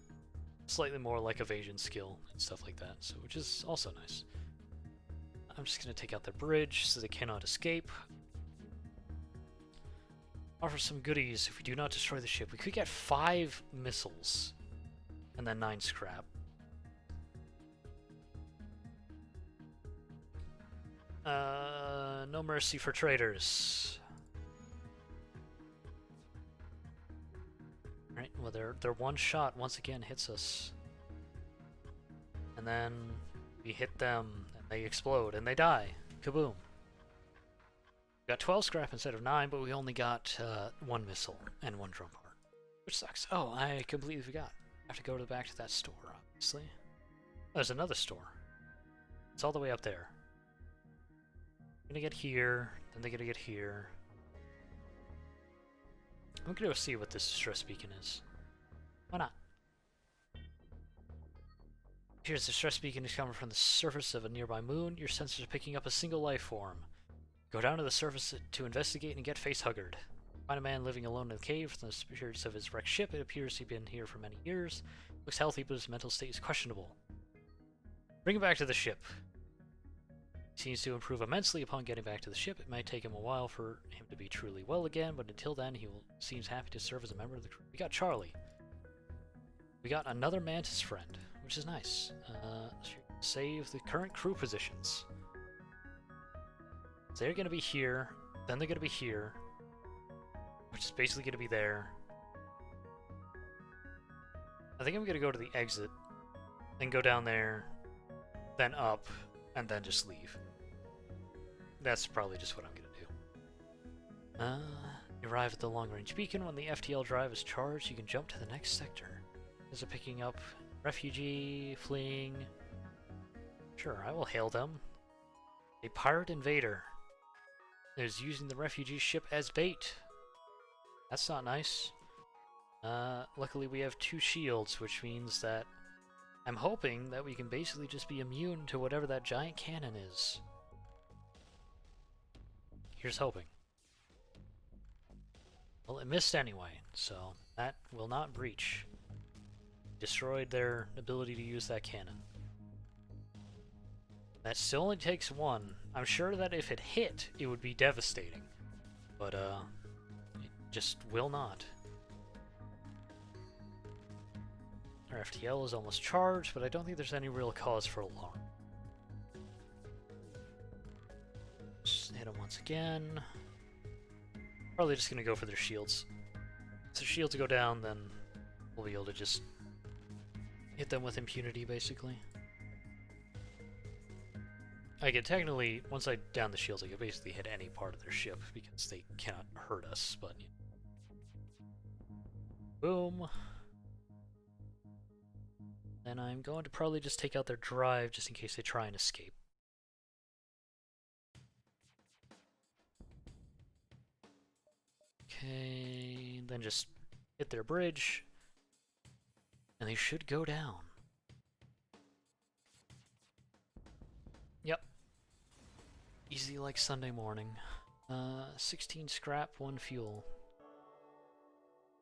slightly more like evasion skill and stuff like that, so which is also nice. I'm just gonna take out their bridge so they cannot escape. Offer some goodies if we do not destroy the ship. We could get 5 missiles and then 9 scrap. No mercy for traitors. Right, well their one shot once again hits us. And then we hit them and they explode and they die. Kaboom. We got 12 scrap instead of 9, but we only got 1 missile and 1 drum part. Which sucks. Oh, I completely forgot. I have to go back to that store, obviously. Oh, there's another store. It's all the way up there. I'm gonna get here, then they're gonna get here. I'm gonna go see what this distress beacon is. Why not? Here's the distress beacon is coming from the surface of a nearby moon. Your sensors are picking up a single life form. Go down to the surface to investigate and get face-huggered. Find a man living alone in the cave. From the appearance of his wrecked ship, it appears he's been here for many years. Looks healthy, but his mental state is questionable. Bring him back to the ship. He seems to improve immensely upon getting back to the ship. It might take him a while for him to be truly well again, but until then, seems happy to serve as a member of the crew. We got Charlie. We got another Mantis friend, which is nice. Save the current crew positions. So they're going to be here, then they're going to be here, which is basically going to be there. I think I'm going to go to the exit, then go down there, then up, and then just leave. That's probably just what I'm going to do. You arrive at the long-range beacon. When the FTL drive is charged, you can jump to the next sector. Is it picking up refugee, fleeing? Sure, I will hail them. A pirate invader is using the refugee ship as bait. That's not nice. Luckily we have 2 shields, which means that I'm hoping that we can basically just be immune to whatever that giant cannon is. Here's hoping. Well, it missed anyway, so that will not breach. Destroyed their ability to use that cannon. That still only takes 1. I'm sure that if it hit, it would be devastating. But, it just will not. Our FTL is almost charged, but I don't think there's any real cause for alarm. Just hit them once again. Probably just gonna go for their shields. If their shields go down, then we'll be able to just hit them with impunity, basically. I can technically, once I down the shields, I can basically hit any part of their ship because they cannot hurt us, but... Boom. Then I'm going to probably just take out their drive just in case they try and escape. Okay, then just hit their bridge, and they should go down. Yep. Easy like Sunday morning. 16 scrap, 1 fuel.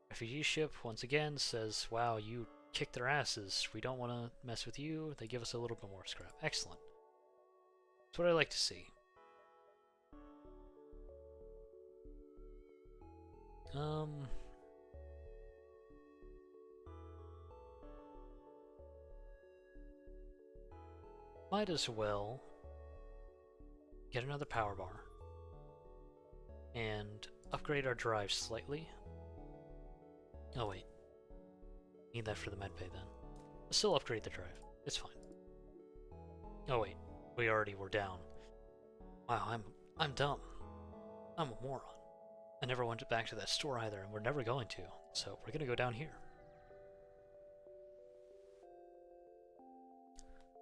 Refugee ship, once again, says, wow, you kick their asses. We don't want to mess with you. They give us a little bit more scrap. Excellent. That's what I like to see. Might as well get another power bar and upgrade our drive slightly. Oh wait. Need that for the medbay then. I'll still upgrade the drive. It's fine. Oh wait, we already were down. Wow, I'm dumb. I'm a moron. I never went back to that store either, and we're never going to. So we're gonna go down here.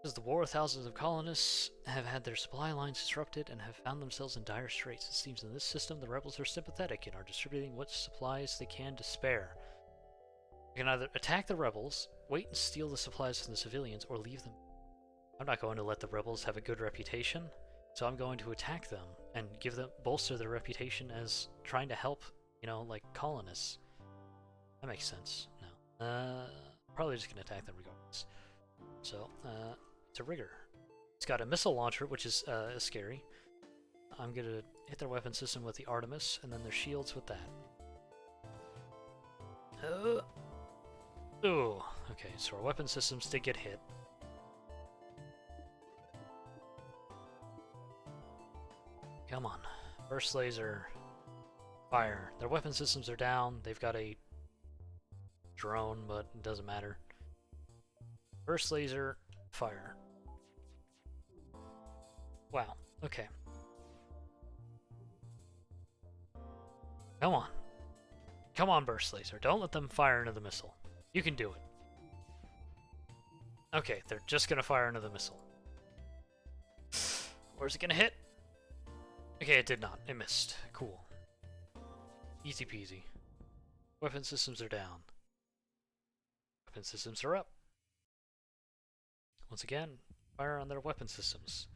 As the war, thousands of colonists have had their supply lines disrupted and have found themselves in dire straits. It seems in this system the rebels are sympathetic and are distributing what supplies they can to spare. We can either attack the rebels, wait and steal the supplies from the civilians, or leave them. I'm not going to let the rebels have a good reputation, so I'm going to attack them and bolster their reputation as trying to help, you know, like colonists. That makes sense. No. Probably just gonna attack them regardless. So, it's a rigger. It's got a missile launcher, which is scary. I'm gonna hit their weapon system with the Artemis, and then their shields with that. Ooh. Okay, so our weapon systems did get hit. Come on. Burst laser. Fire. Their weapon systems are down. They've got a drone, but it doesn't matter. Burst laser. Fire. Wow. Okay. Come on. Come on, burst laser. Don't let them fire into the missile. You can do it. Okay, they're just gonna fire into the missile. Where's it gonna hit? Okay, it did not. It missed. Cool. Easy peasy. Weapon systems are down. Weapon systems are up. Once again, fire on their weapon systems.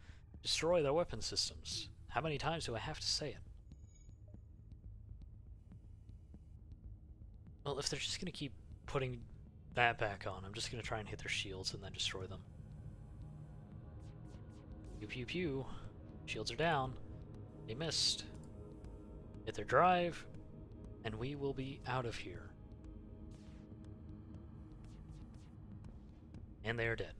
Destroy their weapon systems. How many times do I have to say it? Well, if they're just gonna keep putting that back on, I'm just gonna try and hit their shields and then destroy them. Pew pew pew. Shields are down. They missed. Hit their drive, and we will be out of here. And they are dead.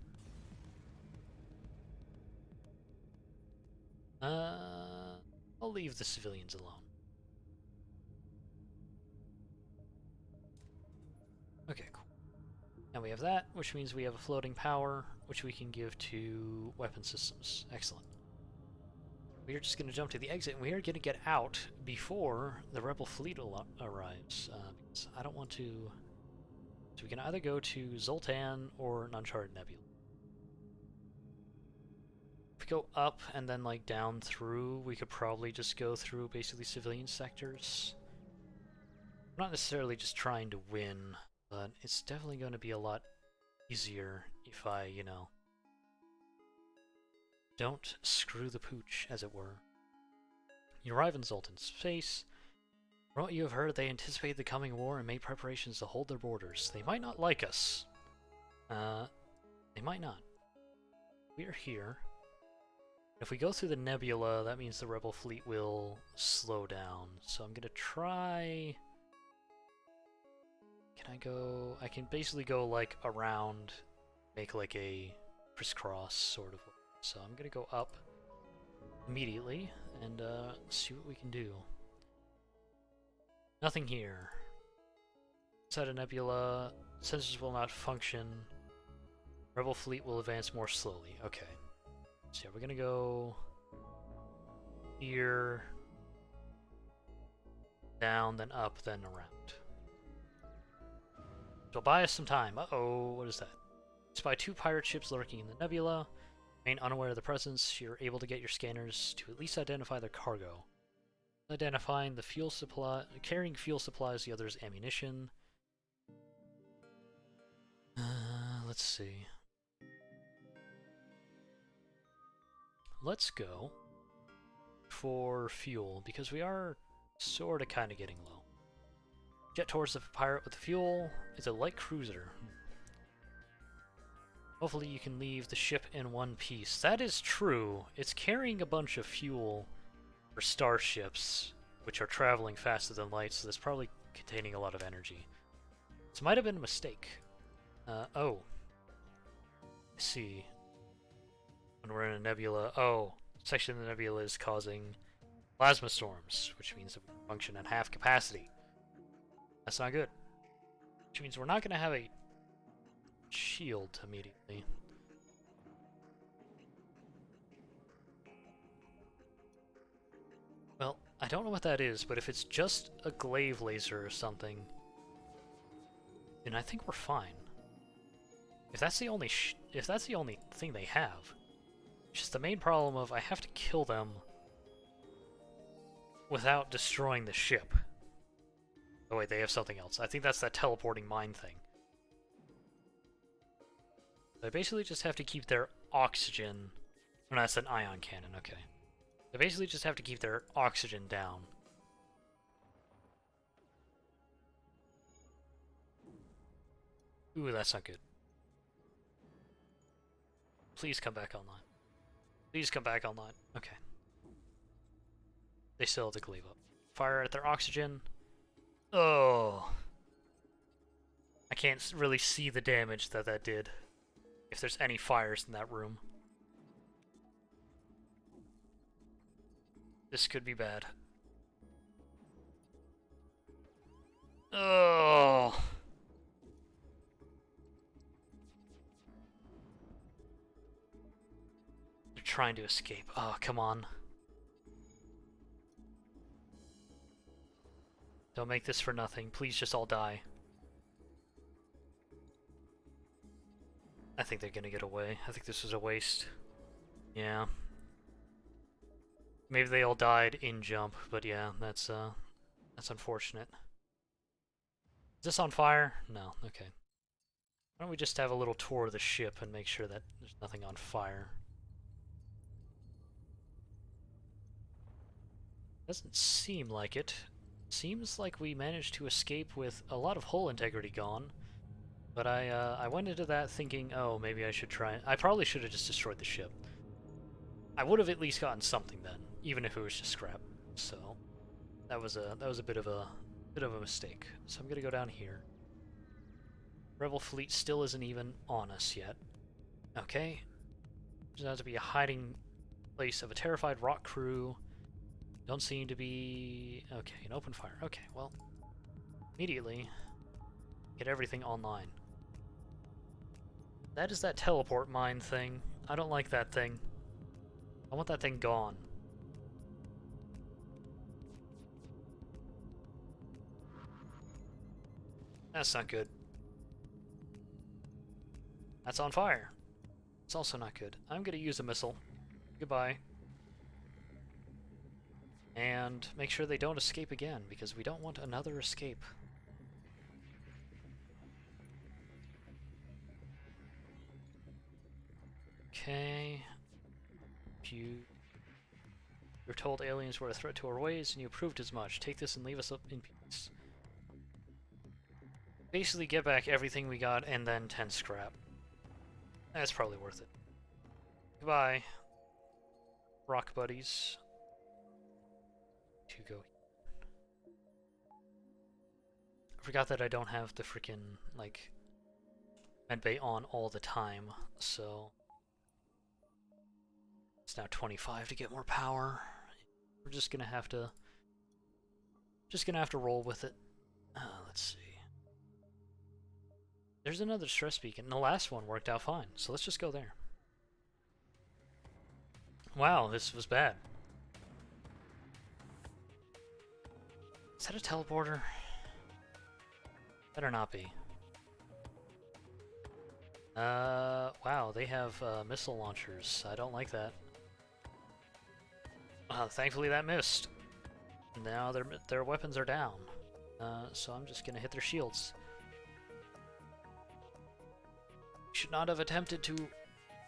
I'll leave the civilians alone. Okay, cool. Now we have that, which means we have a floating power, which we can give to weapon systems. Excellent. We are just going to jump to the exit, and we are going to get out before the rebel fleet arrives. Because I don't want to... So we can either go to Zoltan or an Uncharted Nebula. If we go up and then like down through, we could probably just go through basically civilian sectors. I'm not necessarily just trying to win, but it's definitely going to be a lot easier if I, you know, don't screw the pooch, as it were. You arrive in Zoltan's space. From what you have heard, they anticipate the coming war and made preparations to hold their borders. They might not like us. They might not. We are here. If we go through the nebula, that means the rebel fleet will slow down. So I'm gonna try... Can I go... I can basically go, like, around, make, like, a crisscross, sort of. So I'm gonna go up immediately and see what we can do. Nothing here. Inside a nebula, sensors will not function. Rebel fleet will advance more slowly. Okay. So yeah, we're gonna go here, down, then up, then around. So buy us some time. Uh-oh, what is that? Spy 2 pirate ships lurking in the nebula. Remain unaware of the presence. You're able to get your scanners to at least identify their cargo. Identifying the fuel supply, carrying fuel supplies, the other's ammunition. Let's see. Let's go for fuel, because we are sort of kind of getting low. Jet towards the pirate with the fuel. It's a light cruiser. Hopefully you can leave the ship in one piece. That is true. It's carrying a bunch of fuel for starships, which are traveling faster than light, so that's probably containing a lot of energy. This might have been a mistake. Oh. I see. When we're in a nebula... Oh, section of the nebula is causing plasma storms, which means that we function at half capacity. That's not good. Which means we're not going to have a shield immediately. don't know what that is, but if it's just a glaive laser or something, then I think we're fine. If that's the only thing they have, it's just the main problem of I have to kill them without destroying the ship. Oh wait, they have something else. I think that's that teleporting mine thing. So I basically just have to keep their oxygen... Oh, no, that's an ion cannon, okay. I basically just have to keep their oxygen down. Ooh, that's not good. Please come back online. Please come back online. Okay. They still have the glaive up. Fire at their oxygen. Oh. I can't really see the damage that did. If there's any fires in that room. This could be bad. Oh. They're trying to escape. Oh, come on. Don't make this for nothing. Please just all die. I think they're gonna get away. I think this was a waste. Yeah. Maybe they all died in jump, but yeah, that's unfortunate. Is this on fire? No, okay. Why don't we just have a little tour of the ship and make sure that there's nothing on fire? Doesn't seem like it. Seems like we managed to escape with a lot of hull integrity gone. But I went into that thinking, oh, maybe I should try... I probably should have just destroyed the ship. I would have at least gotten something then, even if it was just scrap. So that was a bit of a mistake. So I'm gonna go down here. Rebel fleet still isn't even on us yet. Okay. There's has to be a hiding place of a terrified rock crew. Don't seem to be... Okay, an open fire. Okay, well, immediately get everything online. That is that teleport mine thing. I don't like that thing. I want that thing gone. That's not good. That's on fire. It's also not good. I'm gonna use a missile. Goodbye. And make sure they don't escape again, because we don't want another escape. Okay. You're told aliens were a threat to our ways, and you proved as much. Take this and leave us up in peace. Basically get back everything we got, and then 10 scrap. That's probably worth it. Goodbye. Rock buddies. To go. I forgot that I don't have the freaking, like, medbay on all the time, so... It's now 25 to get more power. We're just gonna have to roll with it. Let's see. There's another stress beacon. The last one worked out fine, so let's just go there. Wow, this was bad. Is that a teleporter? Better not be. Wow, they have missile launchers. I don't like that. Thankfully that missed. Now their weapons are down. So I'm just gonna hit their shields. Should not have attempted to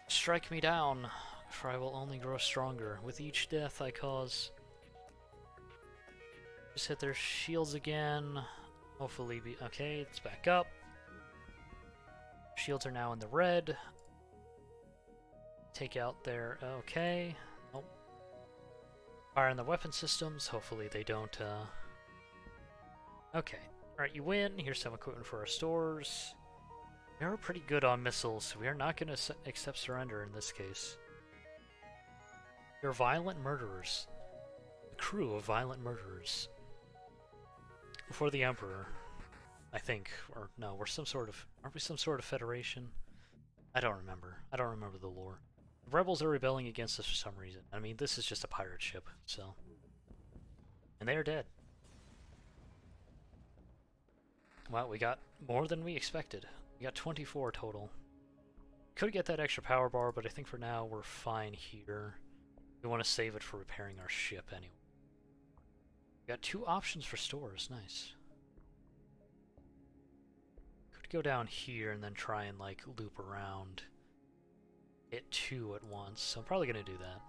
strike me down, for I will only grow stronger. With each death I cause. Just hit their shields again. Hopefully be okay, let's back up. Shields are now in the red. Take out their okay. Nope. Fire on the weapon systems. Hopefully they don't Okay. Alright, you win. Here's some equipment for our stores. We are pretty good on missiles, so we are not going to accept surrender in this case. You're violent murderers. A crew of violent murderers. For the Emperor, I think. Or no, we're some sort of... Aren't we some sort of federation? I don't remember. I don't remember the lore. The rebels are rebelling against us for some reason. I mean, this is just a pirate ship, so... And they are dead. Wow, we got more than we expected. We got 24 total. Could get that extra power bar, but I think for now we're fine here. We want to save it for repairing our ship anyway. We got 2 options for stores, nice. Could go down here and then try and like loop around. Hit 2 at once, so I'm probably gonna do that.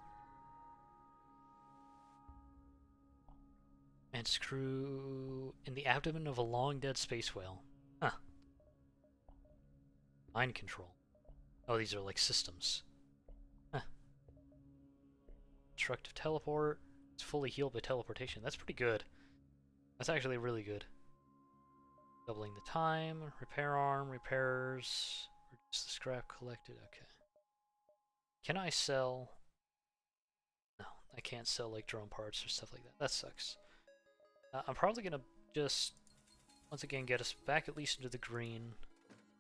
And screw in the abdomen of a long dead space whale. Huh. Mind control. Oh, these are like systems. Huh. Destructive teleport. It's fully healed by teleportation. That's pretty good. That's actually really good. Doubling the time. Repair arm. Repairs. Reduce the scrap collected. Okay. Can I sell? No, I can't sell like drone parts or stuff like that. That sucks. I'm probably gonna just, once again, get us back at least into the green.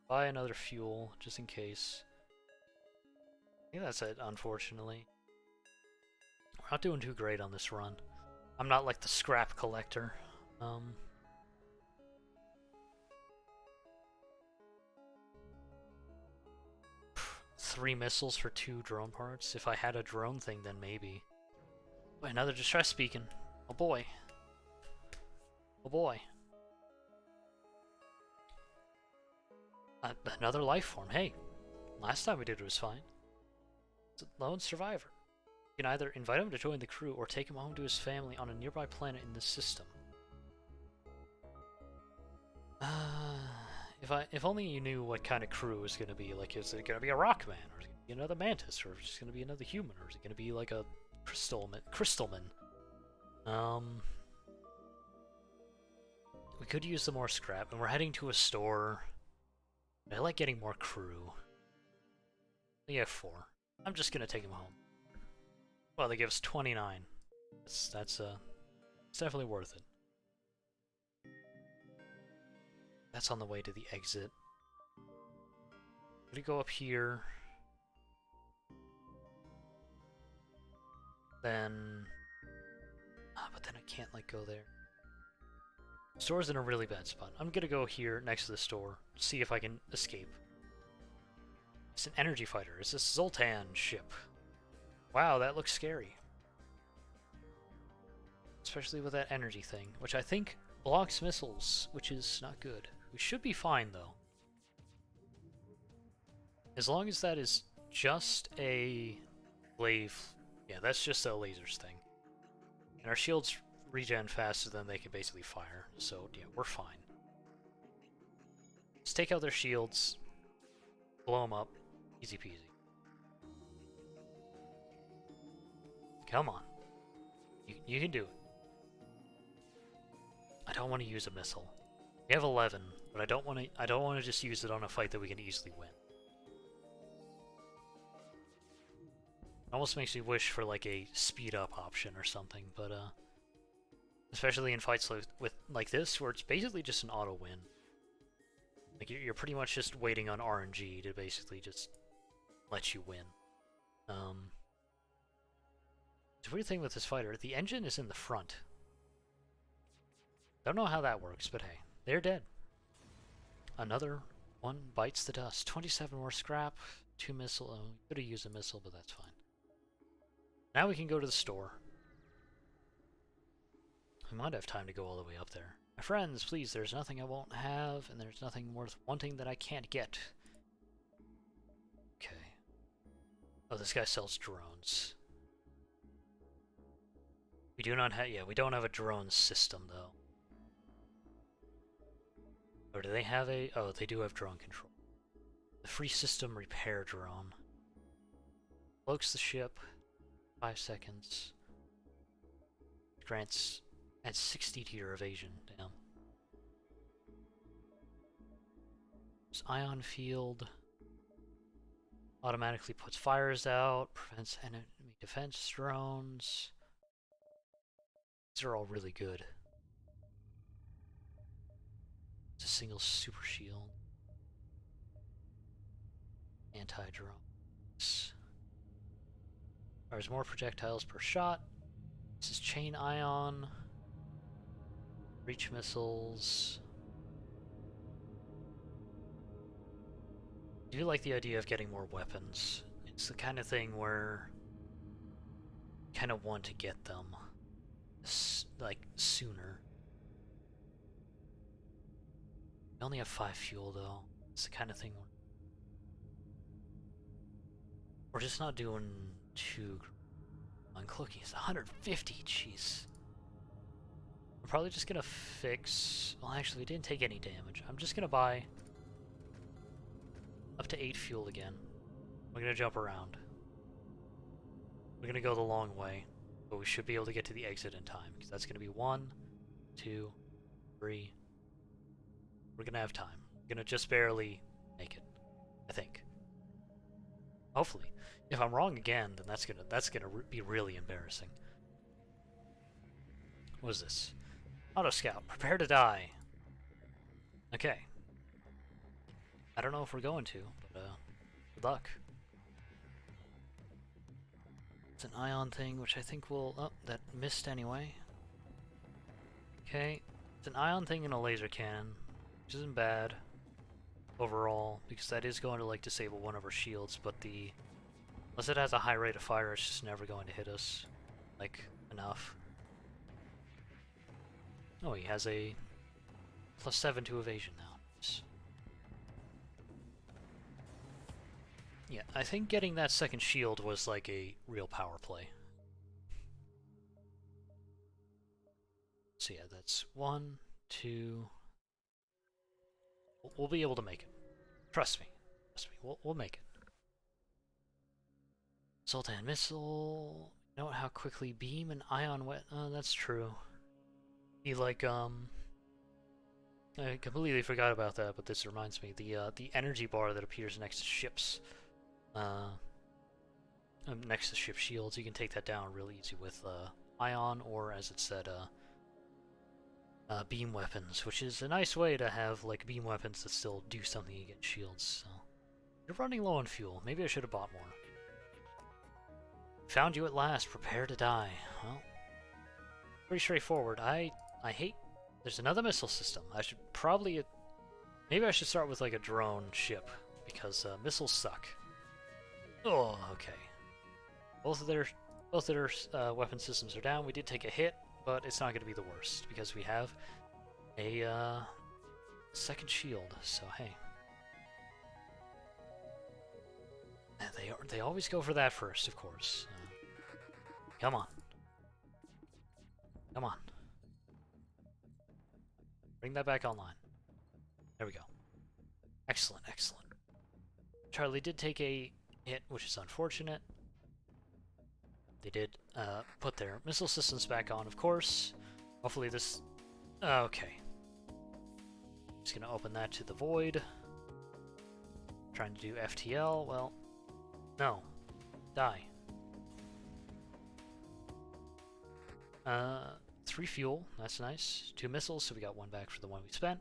Buy another fuel, just in case. I think that's it, unfortunately. We're not doing too great on this run. I'm not like the scrap collector. 3 missiles for 2 drone parts. If I had a drone thing, then maybe. Wait, another distress beacon. Oh boy. Oh boy. Another life form. Hey, last time we did it was fine. It's a lone survivor. You can either invite him to join the crew or take him home to his family on a nearby planet in this system. If only you knew what kind of crew it was going to be. Like, is it going to be a rock man, or is it going to be another mantis, or is it just going to be another human, or is it going to be like a crystalman? We could use some more scrap, and we're heading to a store. I like getting more crew. We have 4. I'm just gonna take him home. Well, they give us 29. It's definitely worth it. That's on the way to the exit. I'm gonna go up here. Then... but then I can't, like, go there. Store's in a really bad spot. I'm gonna go here next to the store, see if I can escape. It's an energy fighter. It's a Zoltan ship. Wow, that looks scary. Especially with that energy thing, which I think blocks missiles, which is not good. We should be fine, though. As long as that is just a glaive. Yeah, that's just a lasers thing. And our shields regen faster than they can basically fire, so yeah, we're fine. Let's take out their shields, blow them up, easy peasy. Come on, you can do it. I don't want to use a missile. We have 11, but I don't want to just use it on a fight that we can easily win. Almost makes me wish for like a speed up option or something, but especially in fights like this, where it's basically just an auto win. Like, you're pretty much just waiting on RNG to basically just let you win. It's a weird thing with this fighter. The engine is in the front. Don't know how that works, but hey, they're dead. Another one bites the dust. 27 more scrap, 2 missile. Oh, could have used a missile, but that's fine. Now we can go to the store. We might have time to go all the way up there. My friends, please, there's nothing I won't have, and there's nothing worth wanting that I can't get. Okay. Oh, this guy sells drones. We do not have, yeah, we don't have a drone system, though. Or do they have a, oh, they do have drone control. The free system repair drone. Cloaks the ship. 5 seconds. Grants, adds 60 to your evasion. Damn. This ion field. Automatically puts fires out. Prevents enemy defense drones. These are all really good. It's a single super shield. Anti-drones. Fires more projectiles per shot. This is chain ion. Breach missiles. I do like the idea of getting more weapons. It's the kind of thing where you kind of want to get them like sooner. We only have 5 fuel though. It's the kind of thing where we're just not doing too. Uncloaking is 150. Jeez. I'm probably just gonna fix. Well, actually, we didn't take any damage. I'm just gonna buy up to 8 fuel again. We're gonna jump around. We're gonna go the long way, but we should be able to get to the exit in time, because that's gonna be 1, 2, 3. We're gonna have time. We're gonna just barely make it, I think. Hopefully. If I'm wrong again, then that's gonna be really embarrassing. What is this? Auto Scout, prepare to die. Okay. I don't know if we're going to, but good luck. It's an ion thing, which I think will... Oh, that missed anyway. Okay. It's an ion thing and a laser cannon, which isn't bad overall, because that is going to, like, disable one of our shields, but the... Unless it has a high rate of fire, it's just never going to hit us, like, enough. Oh, he has a +7 to evasion now. Yeah, I think getting that second shield was like a real power play. So yeah, that's 1, 2... We'll be able to make it. Trust me. Trust me, we'll make it. Sultan missile. Note how quickly beam and ion wet. Oh, that's true. He like I completely forgot about that, but this reminds me. The energy bar that appears next to ships. Next to ship shields, you can take that down real easy with ion, or as it said, beam weapons, which is a nice way to have like beam weapons that still do something against shields. So you're running low on fuel. Maybe I should have bought more. Found you at last. Prepare to die. Well, pretty straightforward. I hate. There's another missile system. I should probably. Maybe I should start with like a drone ship, because missiles suck. Oh, okay. Both of their weapon systems are down. We did take a hit, but it's not going to be the worst because we have a second shield. So hey, and they always go for that first, of course. Come on, come on, bring that back online. There we go. Excellent, excellent. Charlie did take a hit, which is unfortunate. They did put their missile systems back on, of course. Hopefully this... Okay. Just gonna open that to the void. Trying to do FTL, well... No. Die. 3 fuel, that's nice. 2 missiles, so we got 1 back for the one we spent.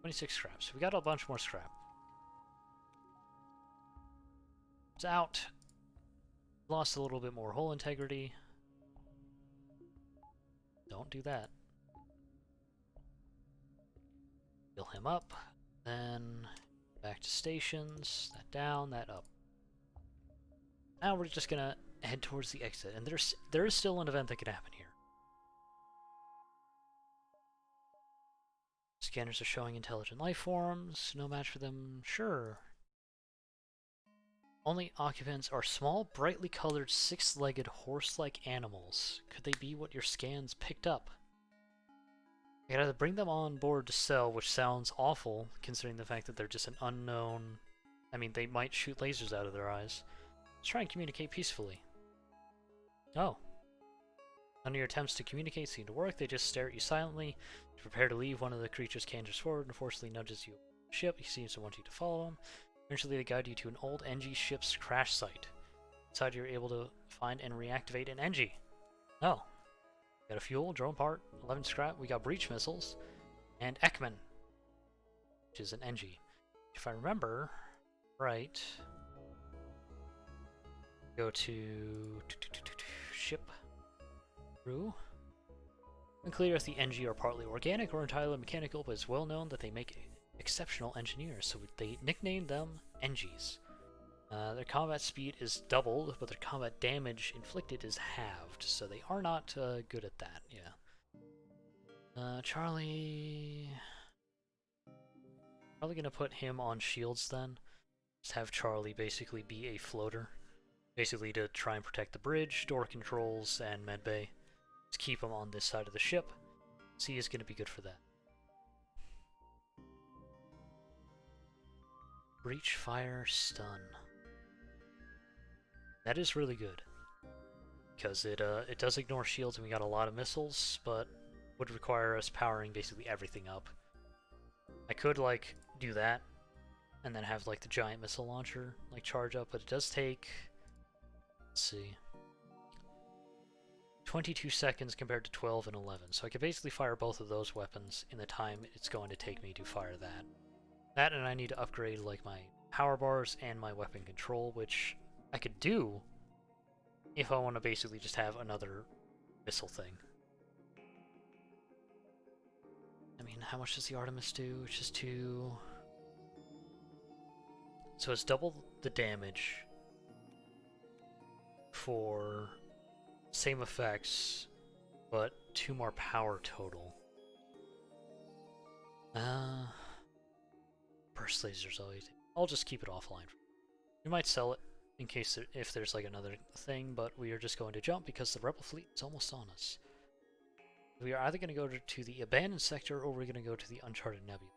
26 scraps. We got a bunch more scrap. It's out. Lost a little bit more hull integrity. Don't do that. Fill him up. Then back to stations. That down, that up. Now we're just gonna head towards the exit. And there is still an event that could happen here. Scanners are showing intelligent life forms. No match for them. Sure. Only occupants are small, brightly colored, 6-legged, horse-like animals. Could they be what your scans picked up? You gotta bring them on board to sell, which sounds awful, considering the fact that they're just an unknown... I mean, they might shoot lasers out of their eyes. Let's try and communicate peacefully. Oh. None of your attempts to communicate seem to work. They just stare at you silently. To prepare to leave, one of the creatures canters forward and forcefully nudges you over the ship. He seems to want you to follow him. Eventually, they guide you to an old NG ship's crash site. Inside, you're able to find and reactivate an NG. Oh. Got a fuel, drone part, 11 scrap. We got breach missiles. And Ekman, which is an NG. If I remember right, go to ship crew. Unclear if the NG are partly organic or entirely mechanical, but it's well known that they make exceptional engineers, so they nicknamed them NGs. Their combat speed is doubled, but their combat damage inflicted is halved, so they are not good at that, yeah. Charlie... Probably gonna put him on shields then. Just have Charlie basically be a floater. Basically to try and protect the bridge, door controls, and medbay. Just keep him on this side of the ship. C is gonna be good for that. Breach, fire, stun. That is really good. Because it does ignore shields and we got a lot of missiles, but would require us powering basically everything up. I could, like, do that, and then have, like, the giant missile launcher, like, charge up, but it does take... Let's see... 22 seconds compared to 12 and 11, so I could basically fire both of those weapons in the time it's going to take me to fire that. That, and I need to upgrade, like, my power bars and my weapon control, which I could do if I want to basically just have another missile thing. I mean, how much does the Artemis do? It's just 2... So it's double the damage for same effects, but 2 more power total. Burst lasers always... I'll just keep it offline. We might sell it in case if there's like another thing, but we are just going to jump because the Rebel fleet is almost on us. We are either going to go to the abandoned sector or we're going to go to the Uncharted Nebula.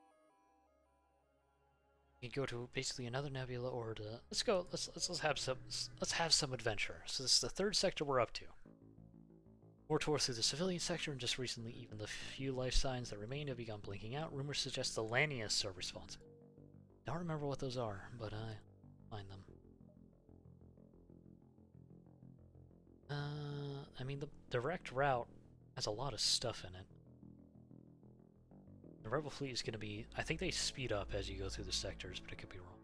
We can go to basically another nebula or to let's have some adventure. So this is the 3rd sector we're up to. More tours through the civilian sector, and just recently even the few life signs that remain have begun blinking out. Rumors suggest the Lanius are responsible. Don't remember what those are, but I find them. I mean, the direct route has a lot of stuff in it. The Rebel fleet is going to be... I think they speed up as you go through the sectors, but it could be wrong.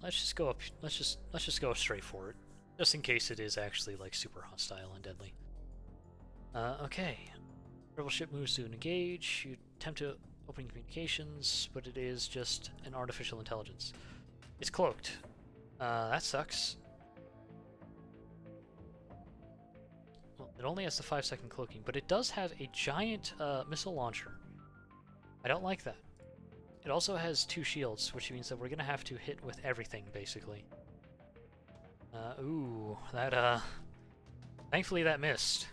Let's just go up... Let's just go straight for it. Just in case it is actually, like, super hostile and deadly. Okay. Rebel ship moves to engage. You attempt to open communications, but it is just an artificial intelligence. It's cloaked. That sucks. Well, it only has the 5-second cloaking, but it does have a giant missile launcher. I don't like that. It also has 2 shields, which means that we're gonna have to hit with everything, basically. Ooh, that, thankfully that missed.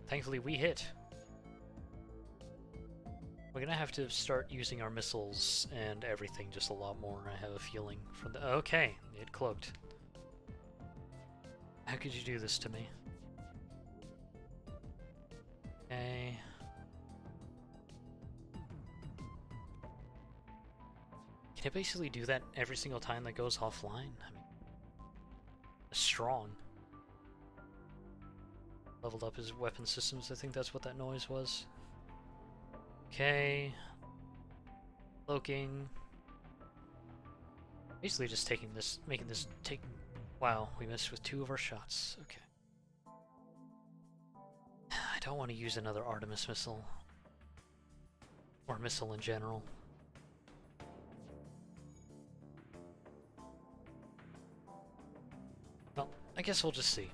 Thankfully we hit. We're gonna have to start using our missiles and everything just a lot more, I have a feeling. From the... Okay, it cloaked. How could you do this to me? Okay. Can it basically do that every single time that goes offline? I mean, strong. Leveled up his weapon systems, I think that's what that noise was. Okay. Cloaking. Basically just taking this, making this take... Wow, we missed with 2 of our shots. Okay. I don't want to use another Artemis missile. Or missile in general. Well, I guess we'll just see.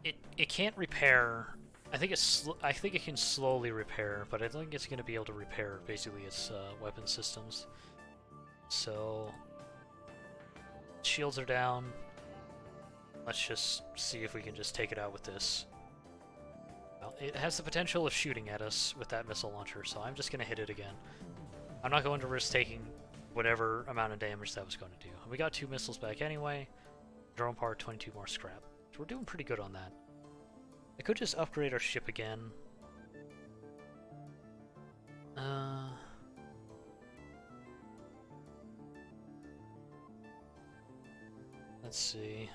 It can't repair. I think it can slowly repair, but I don't think it's going to be able to repair basically its weapon systems. So shields are down. Let's just see if we can just take it out with this. Well, it has the potential of shooting at us with that missile launcher, so I'm just going to hit it again. I'm not going to risk taking whatever amount of damage that was going to do. We got 2 missiles back anyway. Drone part, 22 more scrap. So we're doing pretty good on that. I could just upgrade our ship again. Let's see.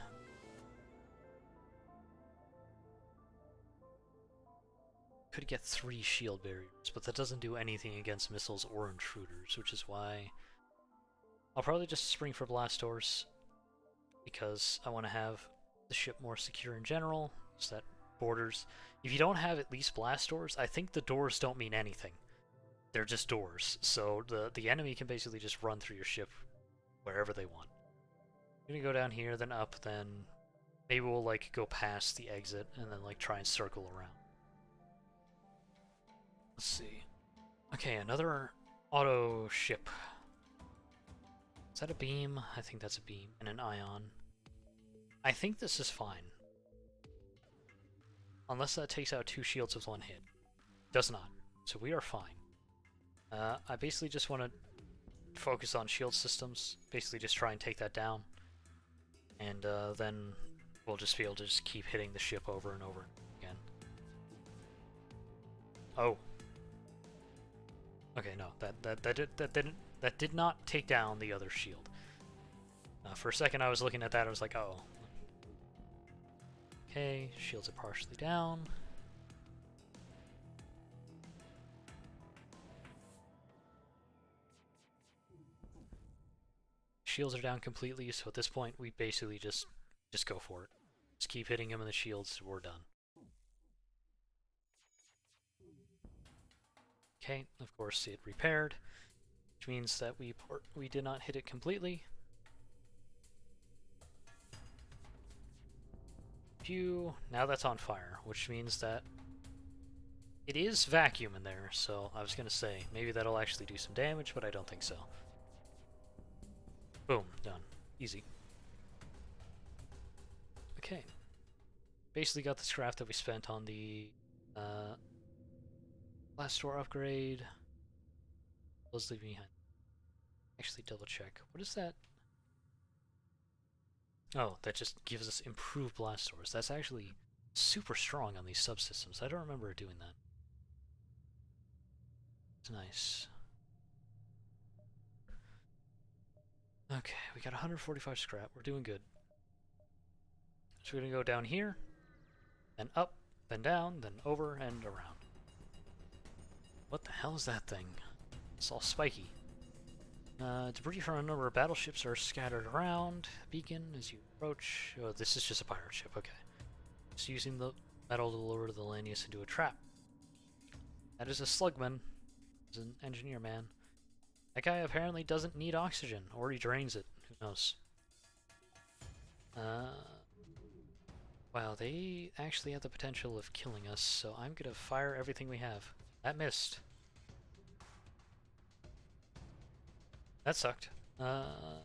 Could get 3 shield barriers, but that doesn't do anything against missiles or intruders, which is why I'll probably just spring for blast doors, because I want to have the ship more secure in general. that borders. If you don't have at least blast doors, I think the doors don't mean anything. They're just doors, so the enemy can basically just run through your ship wherever they want. We're gonna go down here, then up, then maybe we'll like go past the exit and then like try and circle around. Let's see. Okay, another auto ship. Is that a beam? I think that's a beam and an ion. I think this is fine. Unless that takes out 2 shields with 1 hit. Does not. So we are fine. I basically just want to focus on shield systems. Basically just try and take that down. And then we'll just be able to just keep hitting the ship over and over again. Oh. Okay, no. That did not take down the other shield. For a second I was looking at that, I was like, oh. Okay, shields are partially down. Shields are down completely, so at this point we basically just go for it. Just keep hitting him in the shields, we're done. Okay, of course it repaired, which means that we did not hit it completely. Phew, now that's on fire, which means that it is vacuum in there, so I was gonna say, maybe that'll actually do some damage, but I don't think so. Boom, done. Easy. Okay. Basically got the scrap that we spent on the last store upgrade. Let's leave behind. Actually double check. What is that? Oh, that just gives us improved blast doors. That's actually super strong on these subsystems. I don't remember it doing that. It's nice. Okay, we got 145 scrap. We're doing good. So we're gonna go down here, then up, then down, then over, and around. What the hell is that thing? It's all spiky. Debris from a number of battleships are scattered around. Beacon as you approach. Oh, this is just a pirate ship, okay. Just using the metal to lure the Lanius into a trap. That is a slugman. He's an engineer man. That guy apparently doesn't need oxygen, or he drains it. Who knows? Wow, they actually have the potential of killing us, so I'm gonna fire everything we have. That missed. That sucked. Boop.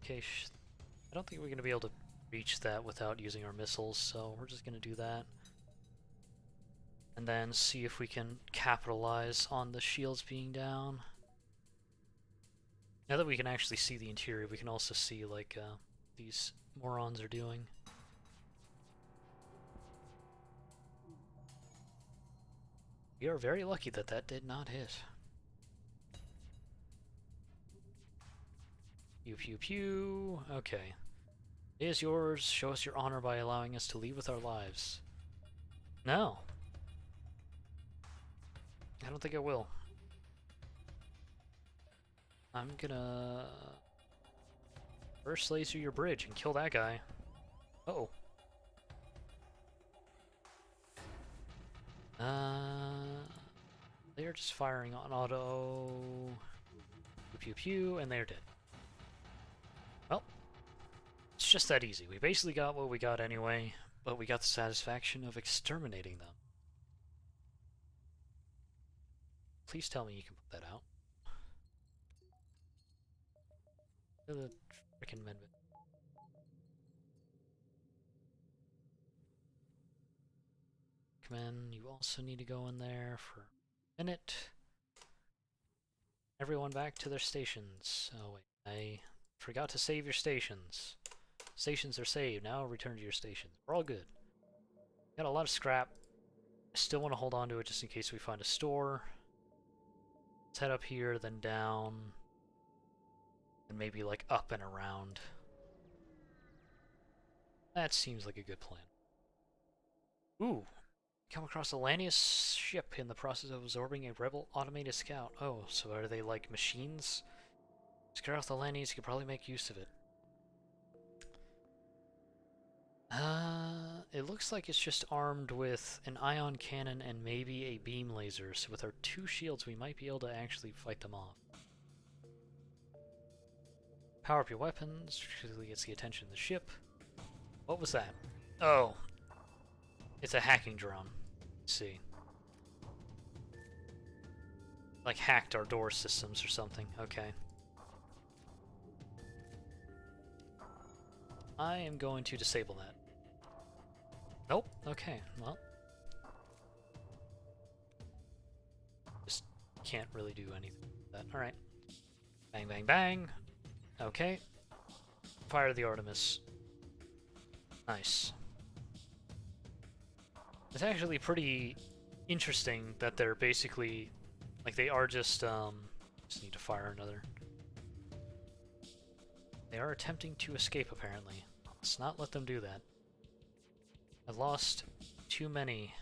Okay, I don't think we're gonna be able to reach that without using our missiles, so we're just gonna do that. And then see if we can capitalize on the shields being down. Now that we can actually see the interior, we can also see, like, these morons are doing. We are very lucky that that did not hit. Pew pew pew. Okay. It is yours. Show us your honor by allowing us to leave with our lives. No. I don't think I will. I'm gonna first laser your bridge and kill that guy. Uh-oh. They're just firing on auto. Pew pew pew, and they're dead. Well, it's just that easy. We basically got what we got anyway, but we got the satisfaction of exterminating them. Please tell me you can put that out. The frickin' medbit. Command, you also need to go in there for a minute. Everyone back to their stations. Oh wait, I forgot to save your stations. Stations are saved, now return to your stations. We're all good. Got a lot of scrap. I still want to hold on to it just in case we find a store. Let's head up here, then down. And maybe like up and around. That seems like a good plan. Ooh! Come across a Lanius ship in the process of absorbing a rebel automated scout. Oh, so are they like machines? Scare off the Lanius, you could probably make use of it. It looks like it's just armed with an ion cannon and maybe a beam laser, so with our 2 shields we might be able to actually fight them off. Power up your weapons, usually gets the attention of the ship. What was that? Oh, it's a hacking drone. Let's see. Like hacked our door systems or something. Okay. I am going to disable that. Nope. Okay, well. Just can't really do anything with that. Alright. Bang, bang, bang. Okay. Fire the Artemis. Nice. It's actually pretty interesting that they're basically... Like, they are just need to fire another. They are attempting to escape, apparently. Let's not let them do that. I've lost too many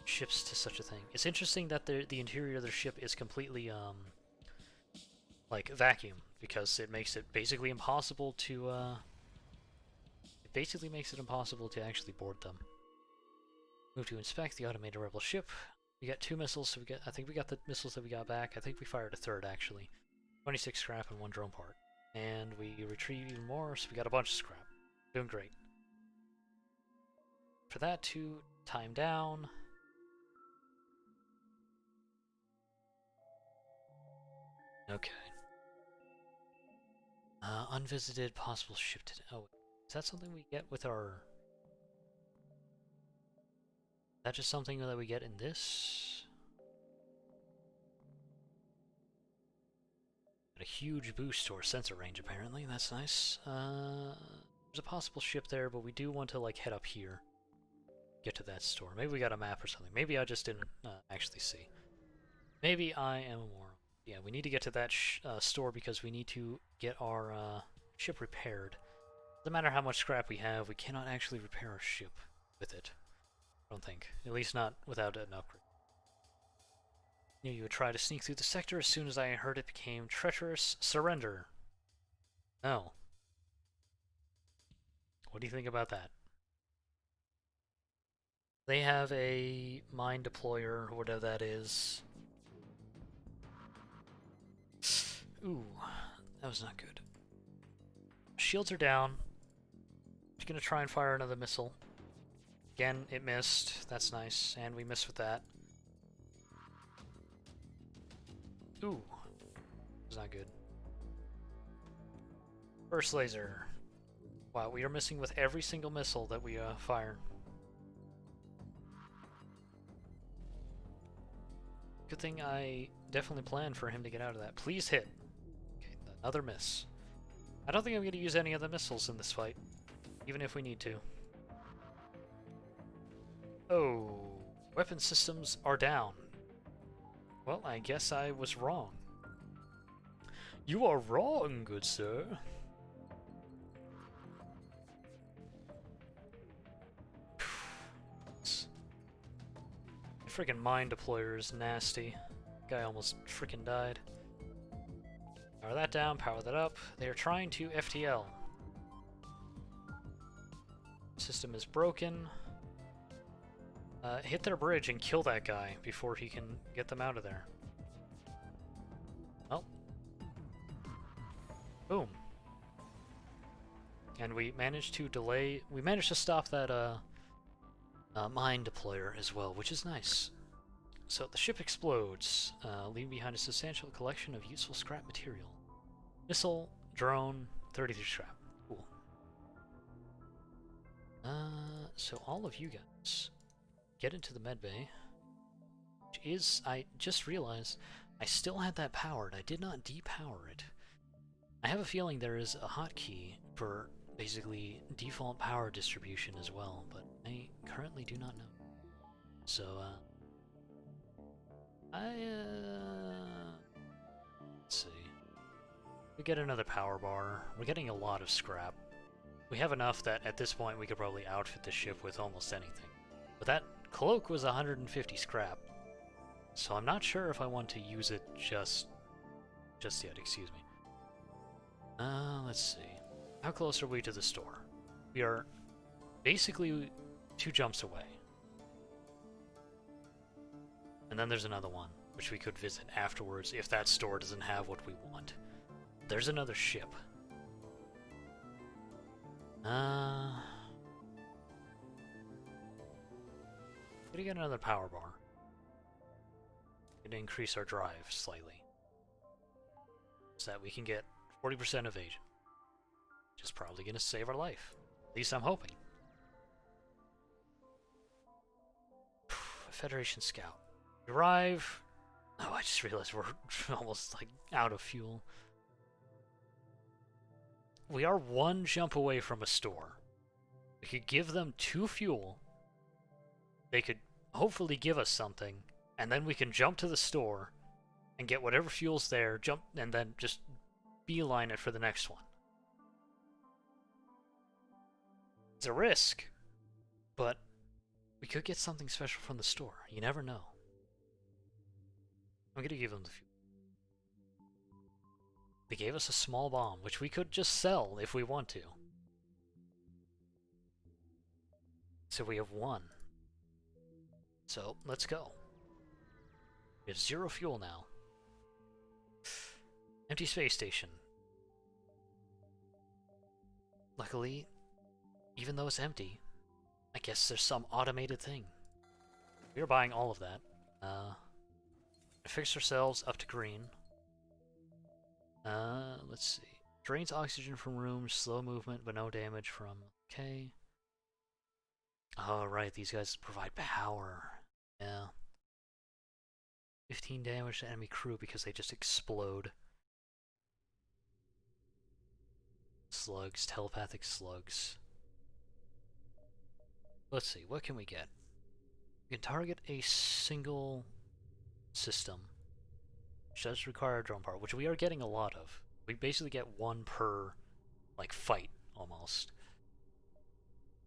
ships to such a thing. It's interesting that the interior of their ship is completely, like, vacuum, because it makes it basically impossible to, it basically makes it impossible to actually board them. Move to inspect the automated rebel ship. We got 2 missiles, so I think we got the missiles that we got back. I think we fired a third, actually. 26 scrap and 1 drone part. And we retrieve even more, so we got a bunch of scrap. Doing great. For that to time down. Okay. Unvisited possible ship to... Oh, is that something we get with our... Is that just something that we get in this? Got a huge boost to our sensor range, apparently. That's nice. There's a possible ship there, but we do want to, like, head up here. Get to that store. Maybe we got a map or something. Maybe I just didn't actually see. Maybe I am a moron. Yeah, we need to get to that store because we need to get our ship repaired. No matter how much scrap we have, we cannot actually repair our ship with it. I don't think. At least not without an upgrade. Knew you would try to sneak through the sector. As soon as I heard it became treacherous. Surrender. No. What do you think about that? They have a mine deployer, or whatever that is. Ooh, that was not good. Shields are down. Just gonna try and fire another missile. Again, it missed. That's nice. And we missed with that. Ooh. That was not good. Burst laser. Wow, we are missing with every single missile that we fire. Good thing I definitely planned for him to get out of that. Please hit. Okay, another miss. I don't think I'm going to use any of the missiles in this fight, even if we need to. Oh, weapon systems are down. Well, I guess I was wrong. You are wrong, good sir. The freaking mine deployer is nasty. Guy almost freaking died. Power that down, power that up. They are trying to FTL. System is broken. Hit their bridge and kill that guy before he can get them out of there. Well. Boom. And we managed to delay... We managed to stop that, mine deployer as well, which is nice. So the ship explodes, leaving behind a substantial collection of useful scrap material. Missile, drone, 33 scrap. Cool. So all of you guys get into the medbay, which is, I just realized, I still had that powered. I did not depower it. I have a feeling there is a hotkey for basically default power distribution as well, but I currently do not know. So, let's see. We get another power bar. We're getting a lot of scrap. We have enough that at this point we could probably outfit the ship with almost anything. But that cloak was 150 scrap, so I'm not sure if I want to use it just yet, excuse me. Let's see. How close are we to the store? We are basically 2 jumps away. And then there's another one, which we could visit afterwards if that store doesn't have what we want. There's another ship. Gonna get another power bar. Gonna increase our drive slightly. So that we can get 40% evasion. Which is probably gonna save our life. At least I'm hoping. Federation Scout. We arrive. Oh, I just realized we're almost like out of fuel. We are 1 jump away from a store. We could give them 2 fuel. They could hopefully give us something, and then we can jump to the store and get whatever fuel's there, jump, and then just beeline it for the next one. It's a risk, but we could get something special from the store. You never know. I'm gonna give them the fuel. They gave us a small bomb, which we could just sell if we want to. So we have 1. So, let's go. We have 0 fuel now. Empty space station. Luckily, even though it's empty, I guess there's some automated thing. We are buying all of that. Fix ourselves up to green. Let's see. Drains oxygen from rooms, slow movement, but no damage from... Okay. Oh, right, these guys provide power. Yeah. 15 damage to enemy crew because they just explode. Slugs, telepathic slugs. Let's see, what can we get? We can target a single system, which does require a drone part, which we are getting a lot of. We basically get 1 per, like, fight, almost.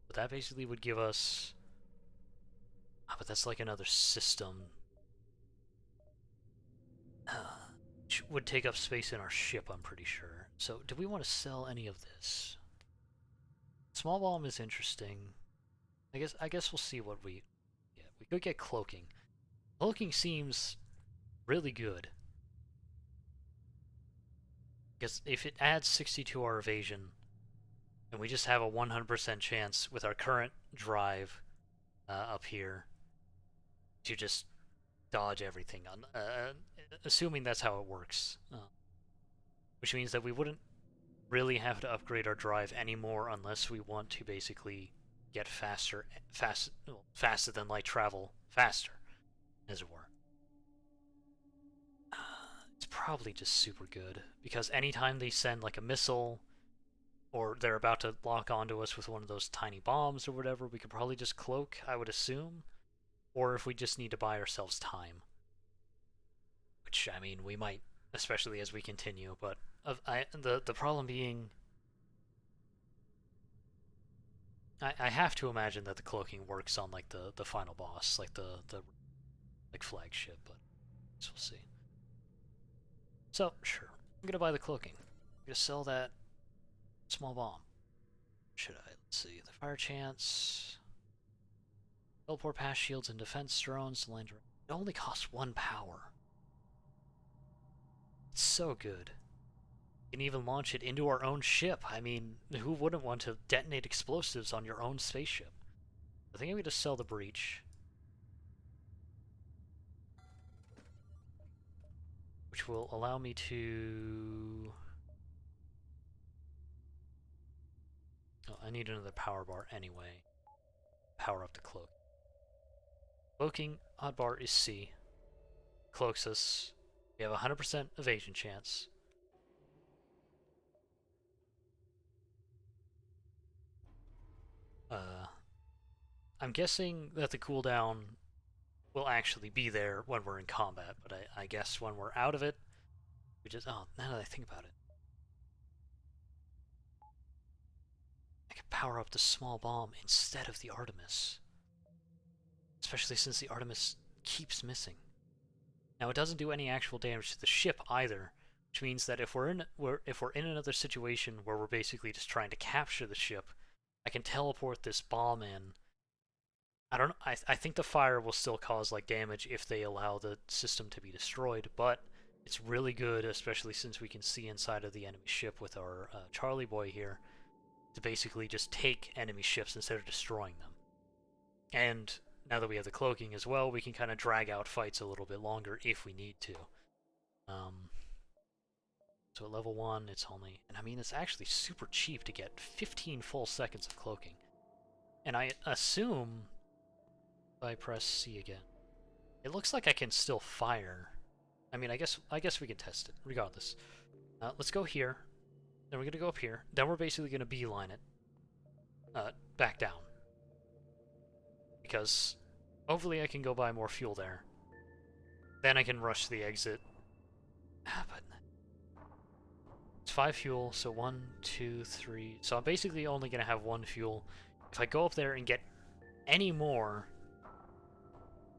But that basically would give us... Oh, but that's like another system. Which would take up space in our ship, I'm pretty sure. So, do we want to sell any of this? Small bomb is interesting. I guess we'll see what we get. We could get cloaking. Cloaking seems really good. Because if it adds 60 to our evasion, and we just have a 100% chance with our current drive up here to just dodge everything, assuming that's how it works. Which means that we wouldn't really have to upgrade our drive anymore unless we want to basically get faster than light travel faster, as it were. It's probably just super good, because anytime they send like a missile, or they're about to lock onto us with one of those tiny bombs or whatever, we could probably just cloak, I would assume. Or if we just need to buy ourselves time. Which, I mean, we might, especially as we continue, but the problem being... I have to imagine that the cloaking works on like the final boss, like the like flagship, but I guess we'll see. So, sure. I'm gonna buy the cloaking. I'm gonna sell that small bomb. Should I? Let's see. The fire chance. Teleport past shields and defense drones to land. It only costs 1 power. It's so good. We can even launch it into our own ship. I mean, who wouldn't want to detonate explosives on your own spaceship? I think I'm gonna sell the breach. Which will allow me to... Oh, I need another power bar anyway. Power up the cloak. Cloaking, hotbar is C. Cloaks us. We have a 100% evasion chance. I'm guessing that the cooldown will actually be there when we're in combat, but I guess when we're out of it, we just... Oh, now that I think about it. I could power up the small bomb instead of the Artemis. Especially since the Artemis keeps missing. Now, it doesn't do any actual damage to the ship either, which means that if we're in another situation where we're basically just trying to capture the ship, I can teleport this bomb in. I don't know. I think the fire will still cause like damage if they allow the system to be destroyed, but it's really good, especially since we can see inside of the enemy ship with our Charlie boy here, to basically just take enemy ships instead of destroying them. And now that we have the cloaking as well, we can kind of drag out fights a little bit longer if we need to. So at level 1, it's only... And I mean, it's actually super cheap to get 15 full seconds of cloaking. And I assume... If I press C again, it looks like I can still fire. I mean, I guess we can test it, regardless. Let's go here. Then we're going to go up here. Then we're basically going to beeline it. Back down. Because hopefully I can go buy more fuel there. Then I can rush the exit. But it's 5 fuel, so 1, 2, 3. So I'm basically only going to have 1 fuel. If I go up there and get any more,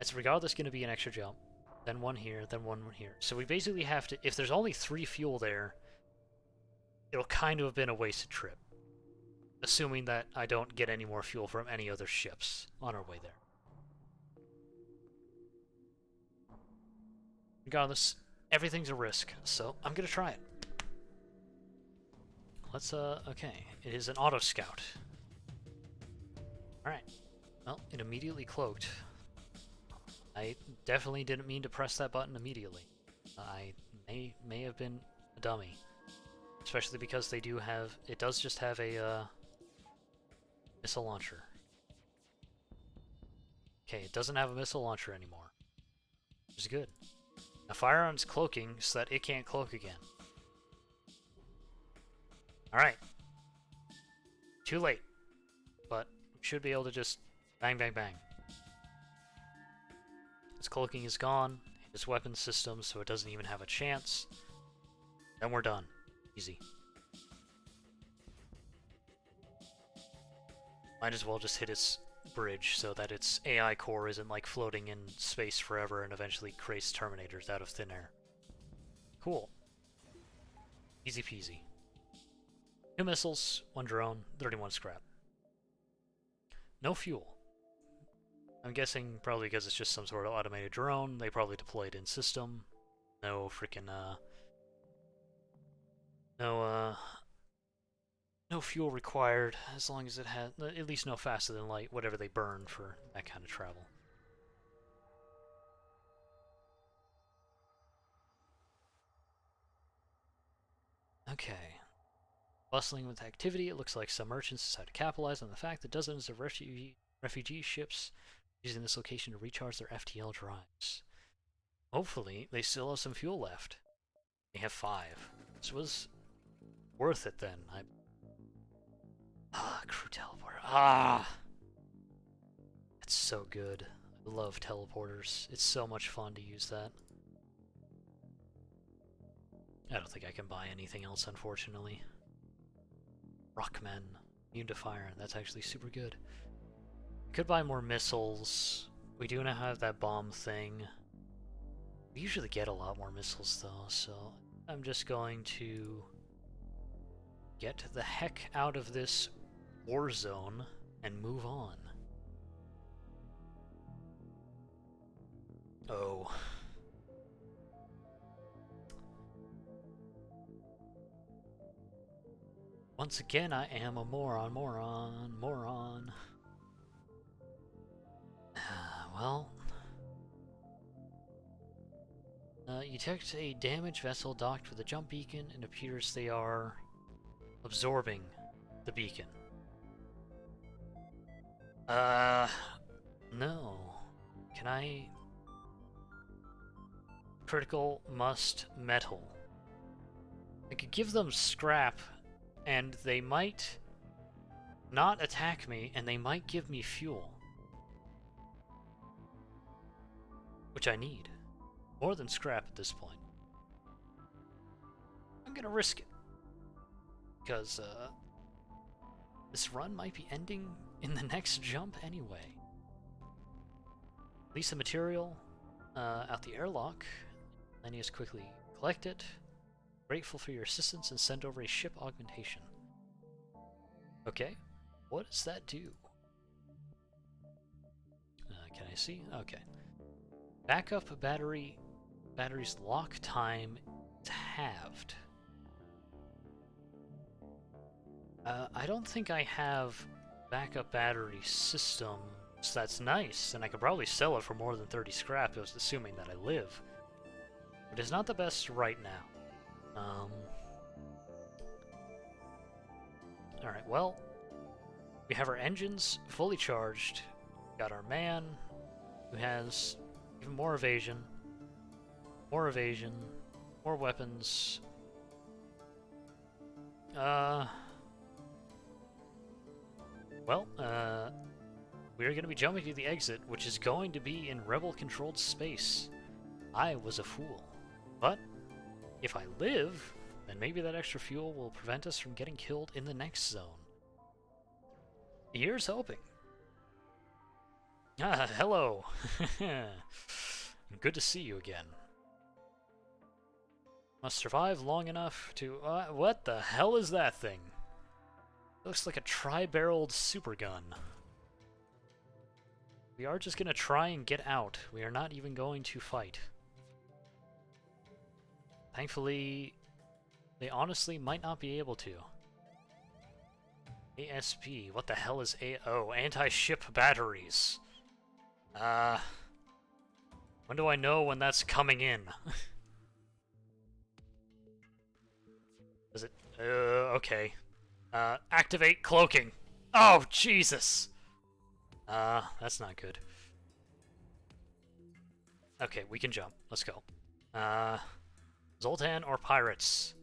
it's regardless going to be an extra jump. Then 1 here, then 1 here. So we basically have to, if there's only 3 fuel there, it'll kind of have been a wasted trip. Assuming that I don't get any more fuel from any other ships on our way there. Regardless, everything's a risk, so I'm gonna try it. Let's, okay. It is an auto scout. Alright. Well, it immediately cloaked. I definitely didn't mean to press that button immediately. I may have been a dummy. Especially because they do have... It does just have a, missile launcher. Okay, it doesn't have a missile launcher anymore. Which is good. Now Firearm's cloaking so that it can't cloak again. Alright. Too late. But we should be able to just bang, bang, bang. Its cloaking is gone. Its weapon system, so it doesn't even have a chance. Then we're done. Easy. Might as well just hit its bridge so that its AI core isn't like floating in space forever and eventually creates Terminators out of thin air. Cool. Easy peasy. 2 missiles, 1 drone, 31 scrap. No fuel. I'm guessing probably because it's just some sort of automated drone. They probably deployed in system. No freaking no fuel required, as long as it has at least no faster than light, whatever they burn for that kind of travel. Okay. Bustling with activity, it looks like some merchants decide to capitalize on the fact that dozens of refugee ships using this location to recharge their FTL drives. Hopefully, they still have some fuel left. They have 5. This was worth it then. Crew teleporter. It's so good. I love teleporters. It's so much fun to use that. I don't think I can buy anything else, unfortunately. Rockmen. Immune to fire. That's actually super good. Could buy more missiles. We do now have that bomb thing. We usually get a lot more missiles though, so I'm just going to get the heck out of this war zone and move on. Oh. Once again, I am a moron. Well... you detect a damaged vessel docked with a jump beacon, and it appears they are absorbing the beacon. No. Can I... Critical must metal. I could give them scrap, and they might not attack me, and they might give me fuel. Which I need. More than scrap at this point. I'm gonna risk it. Because, this run might be ending in the next jump anyway. Release the material out the airlock. Lennius quickly collect it. Grateful for your assistance and send over a ship augmentation. Okay. What does that do? Can I see? Okay. Backup battery's lock time is halved. I don't think I have backup battery system, so that's nice, and I could probably sell it for more than 30 scrap, assuming that I live. But it's not the best right now. Alright, well, we have our engines fully charged. Got our man, who has even more evasion, more weapons. Well, we're going to be jumping to the exit, which is going to be in rebel-controlled space. I was a fool. But, if I live, then maybe that extra fuel will prevent us from getting killed in the next zone. Here's hoping. Ah, hello. Good to see you again. Must survive long enough to... what the hell is that thing? It looks like a tri-barreled supergun. We are just gonna try and get out. We are not even going to fight. Thankfully, they honestly might not be able to. ASP, what the hell is Oh, anti-ship batteries. When do I know when that's coming in? Is it? Okay. Activate cloaking. Oh, Jesus! That's not good. Okay, we can jump. Let's go. Zoltan or pirates?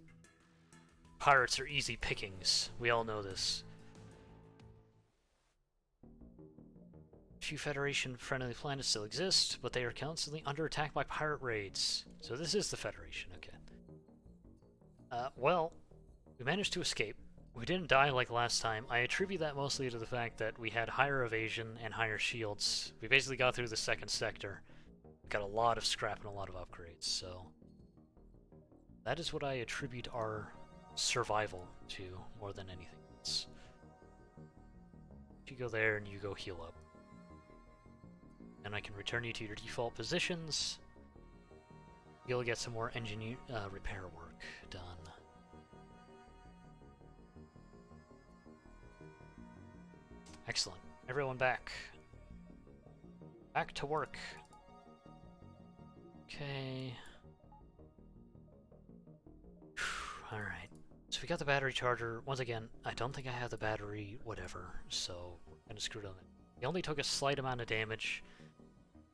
Pirates are easy pickings. We all know this. Few Federation-friendly planets still exist, but they are constantly under attack by pirate raids. So this is the Federation, okay. Well, we managed to escape. We didn't die like last time. I attribute that mostly to the fact that we had higher evasion and higher shields. We basically got through the second sector. We got a lot of scrap and a lot of upgrades, so... that is what I attribute our survival to, more than anything else. You go there and you go heal up. And I can return you to your default positions. You'll get some more engine repair work done. Excellent. Everyone back. Back to work. Okay. Alright. So we got the battery charger. Once again, I don't think I have the battery whatever, so we're kind of screwed on it. It only took a slight amount of damage,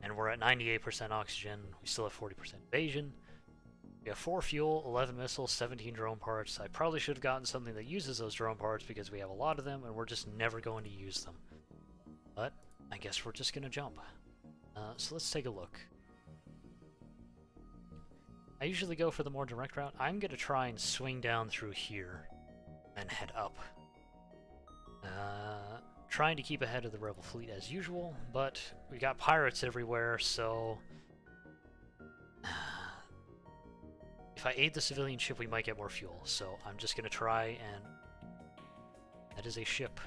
and we're at 98% oxygen. We still have 40% evasion. We have 4 fuel, 11 missiles, 17 drone parts. I probably should have gotten something that uses those drone parts because we have a lot of them and we're just never going to use them. But I guess we're just going to jump. So let's take a look. I usually go for the more direct route. I'm going to try and swing down through here and head up. Trying to keep ahead of the rebel fleet as usual, but we got pirates everywhere, so... if I aid the civilian ship, we might get more fuel, so I'm just gonna try and... that is a ship.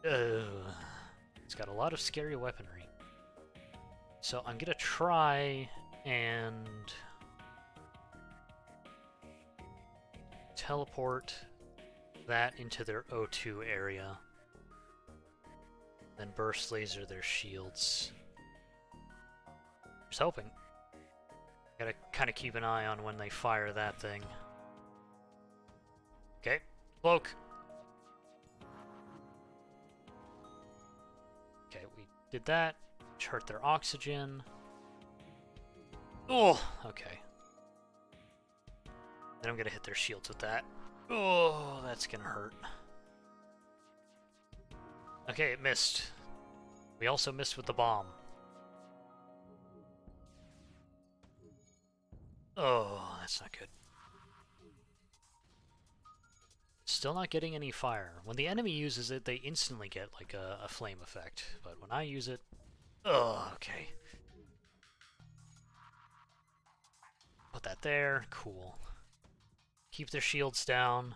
It's got a lot of scary weaponry. So I'm gonna try and... teleport that into their O2 area. Then burst laser their shields. Just hoping. Gotta kind of keep an eye on when they fire that thing. Okay, cloak. Okay, we did that. Hurt their oxygen. Oh, okay. Then I'm gonna hit their shields with that. Oh, that's gonna hurt. Okay, it missed. We also missed with the bomb. Oh, that's not good. Still not getting any fire. When the enemy uses it, they instantly get like a flame effect. But when I use it... oh, okay. Put that there. Cool. Keep their shields down.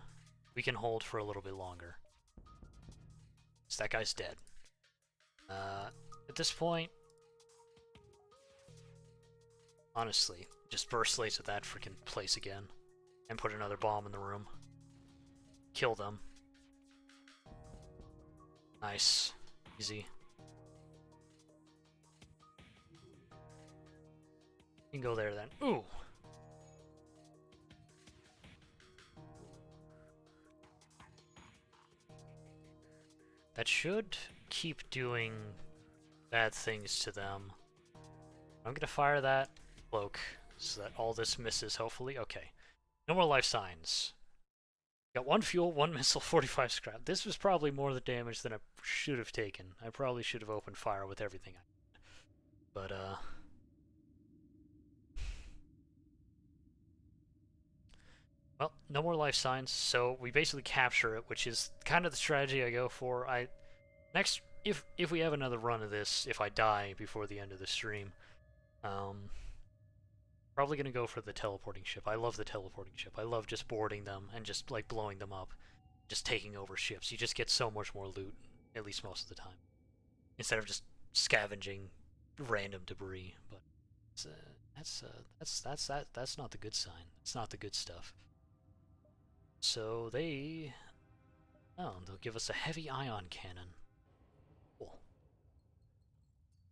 We can hold for a little bit longer. that guy's dead. At this point, honestly, just burst laser that freaking place again. And put another bomb in the room. Kill them. Nice. Easy. You can go there then. Ooh! That should keep doing bad things to them. I'm gonna fire that cloak so that all this misses, hopefully. Okay. No more life signs. Got 1 fuel, 1 missile, 45 scrap. This was probably more the damage than I should have taken. I probably should have opened fire with everything I had. But, well, no more life signs, so we basically capture it, which is kind of the strategy I go for. Next, if we have another run of this, if I die before the end of the stream, probably gonna go for the teleporting ship. I love the teleporting ship. I love just boarding them and just like blowing them up, just taking over ships. You just get so much more loot, at least most of the time, instead of just scavenging random debris. But that's not the good sign. It's not the good stuff. So they'll give us a heavy ion cannon. Cool.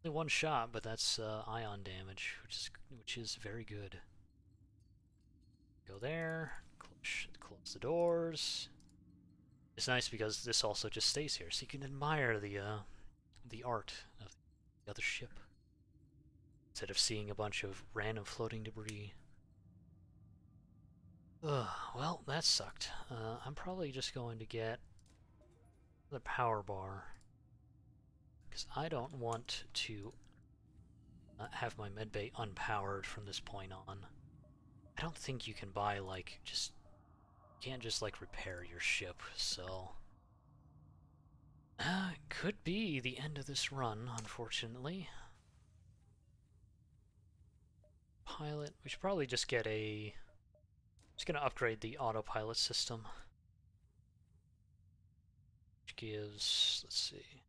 Only 1 shot, but that's ion damage, which is very good. Go there, close the doors. It's nice because this also just stays here, so you can admire the art of the other ship instead of seeing a bunch of random floating debris. Ugh, well, that sucked. I'm probably just going to get the power bar because I don't want to have my medbay unpowered from this point on. I don't think you can buy, like, you can't just, like, repair your ship, so... it could be the end of this run, unfortunately. Pilot, we should probably just get a... Just gonna upgrade the autopilot system. Which gives, let's see...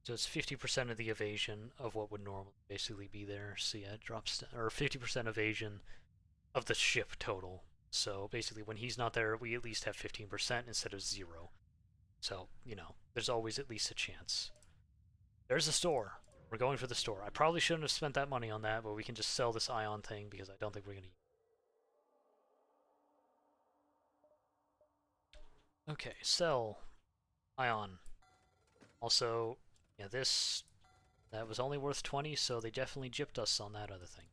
So it's 50% of the evasion of what would normally basically be there. So yeah, it drops, or 50% evasion of the ship total. So basically when he's not there, we at least have 15% instead of 0. So, you know, there's always at least a chance. There's a store. We're going for the store. I probably shouldn't have spent that money on that, but we can just sell this ion thing because I don't think we're going to use it. Okay, sell ion. Also, yeah, that was only worth 20, so they definitely gypped us on that other thing.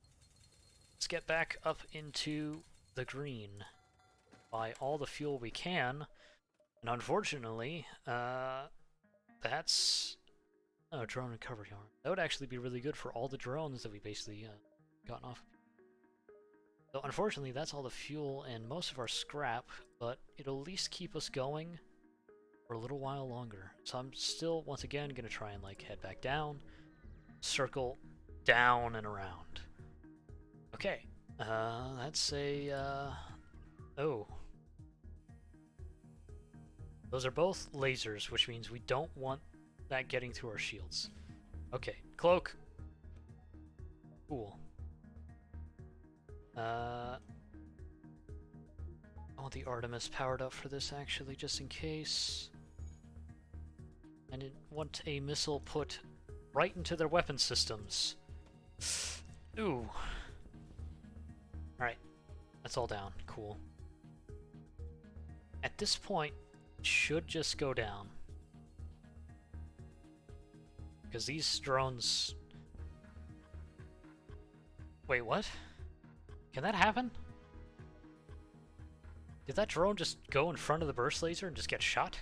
Let's get back up into the green. Buy all the fuel we can. And unfortunately, that's... Oh, drone recovery arm. That would actually be really good for all the drones that we basically gotten off. So unfortunately, that's all the fuel and most of our scrap, but it'll at least keep us going for a little while longer. So I'm still, once again, going to try and like head back down, circle down and around. Okay, that's a, oh. Those are both lasers, which means we don't want that getting through our shields. Okay, cloak. Cool. I want the Artemis powered up for this, actually, just in case. I didn't want a missile put right into their weapon systems. Ooh. Alright, that's all down. Cool. At this point, it should just go down. Because these drones... Wait, what? Can that happen? Did that drone just go in front of the burst laser and just get shot?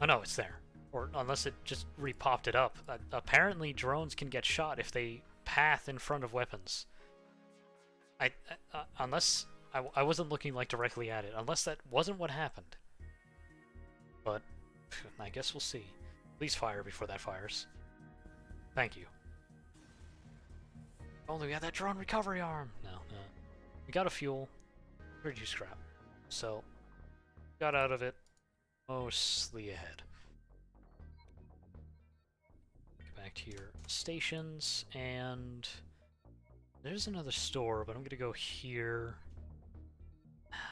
Oh no, it's there. Or unless it just re-popped it up. Apparently drones can get shot if they path in front of weapons. Unless... I wasn't looking like directly at it. Unless that wasn't what happened. But I guess we'll see. Please fire before that fires. Thank you. Only we had that drone recovery arm! No, no. We got a fuel. Reduce scrap. So, got out of it. mostly ahead. Get back to your stations, and there's another store, but I'm gonna go here.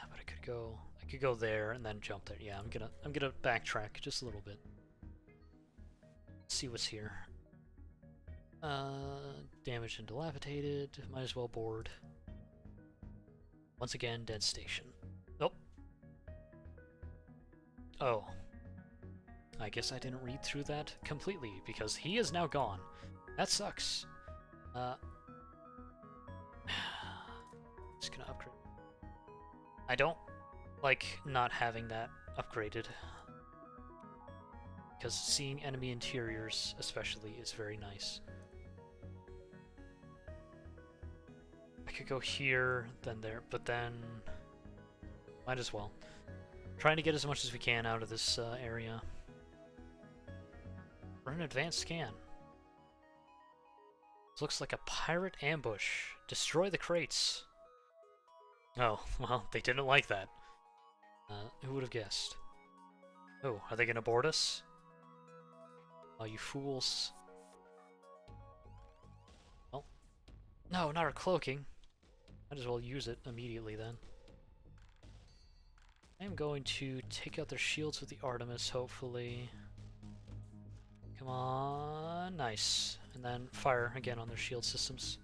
But I could go there and then jump there. Yeah, I'm gonna backtrack just a little bit. See what's here. Damaged and dilapidated. Might as well board. Once again, dead station. Nope. Oh. I guess I didn't read through that completely, because he is now gone. That sucks. Just gonna upgrade. I don't like not having that upgraded, because seeing enemy interiors, especially, is very nice. I could go here, then there, but then might as well. Trying to get as much as we can out of this area. For an advanced scan. This looks like a pirate ambush. Destroy the crates. Oh, well, they didn't like that. Who would have guessed? Oh, are they gonna board us? Oh, you fools. Well, no, not our cloaking. Might as well use it immediately then. I am going to take out their shields with the Artemis, hopefully. Come on, nice. And then fire again on their shield systems.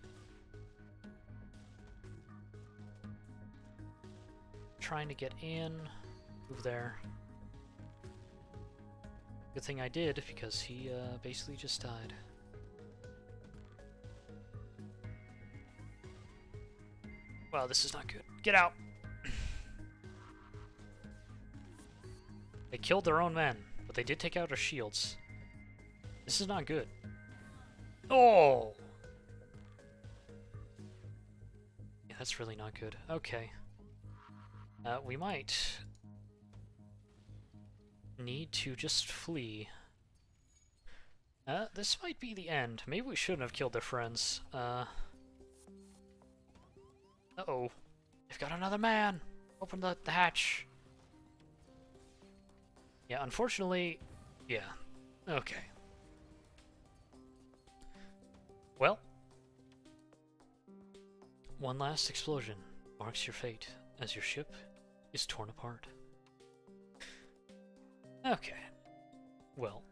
Trying to get in. Move there. Good thing I did, because he basically just died. Wow, this is not good. Get out! They killed their own men, but they did take out our shields. This is not good. Oh! Yeah, that's really not good. Okay. We might need to just flee. This might be the end. Maybe we shouldn't have killed their friends. Uh-oh. They've got another man! Open the hatch. Yeah, unfortunately, yeah. Okay. Well. One last explosion marks your fate as your ship is torn apart. Okay. Well.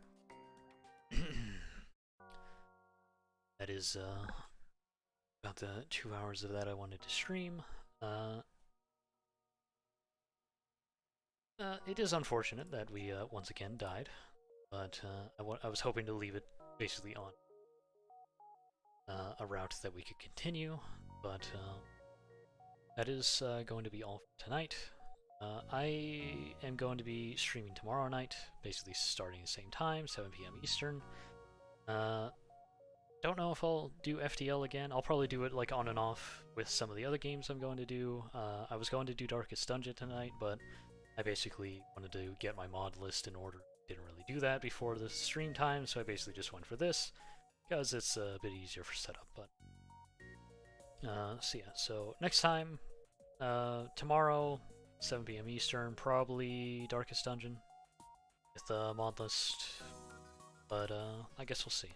That is, about the 2 hours of that I wanted to stream. It is unfortunate that we once again died, but I was hoping to leave it basically on a route that we could continue, but that is going to be all for tonight. I am going to be streaming tomorrow night, basically starting at the same time, 7 p.m. Eastern. Don't know if I'll do FTL again. I'll probably do it like on and off with some of the other games I'm going to do. I was going to do Darkest Dungeon tonight, but I basically wanted to get my mod list in order. Didn't really do that before the stream time, so I basically just went for this, because it's a bit easier for setup. But so yeah, so next time, tomorrow, 7 p.m. Eastern, probably Darkest Dungeon with the mod list, but I guess we'll see.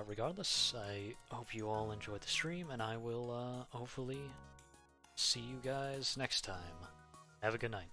Regardless, I hope you all enjoyed the stream, and I will hopefully see you guys next time. Have a good night.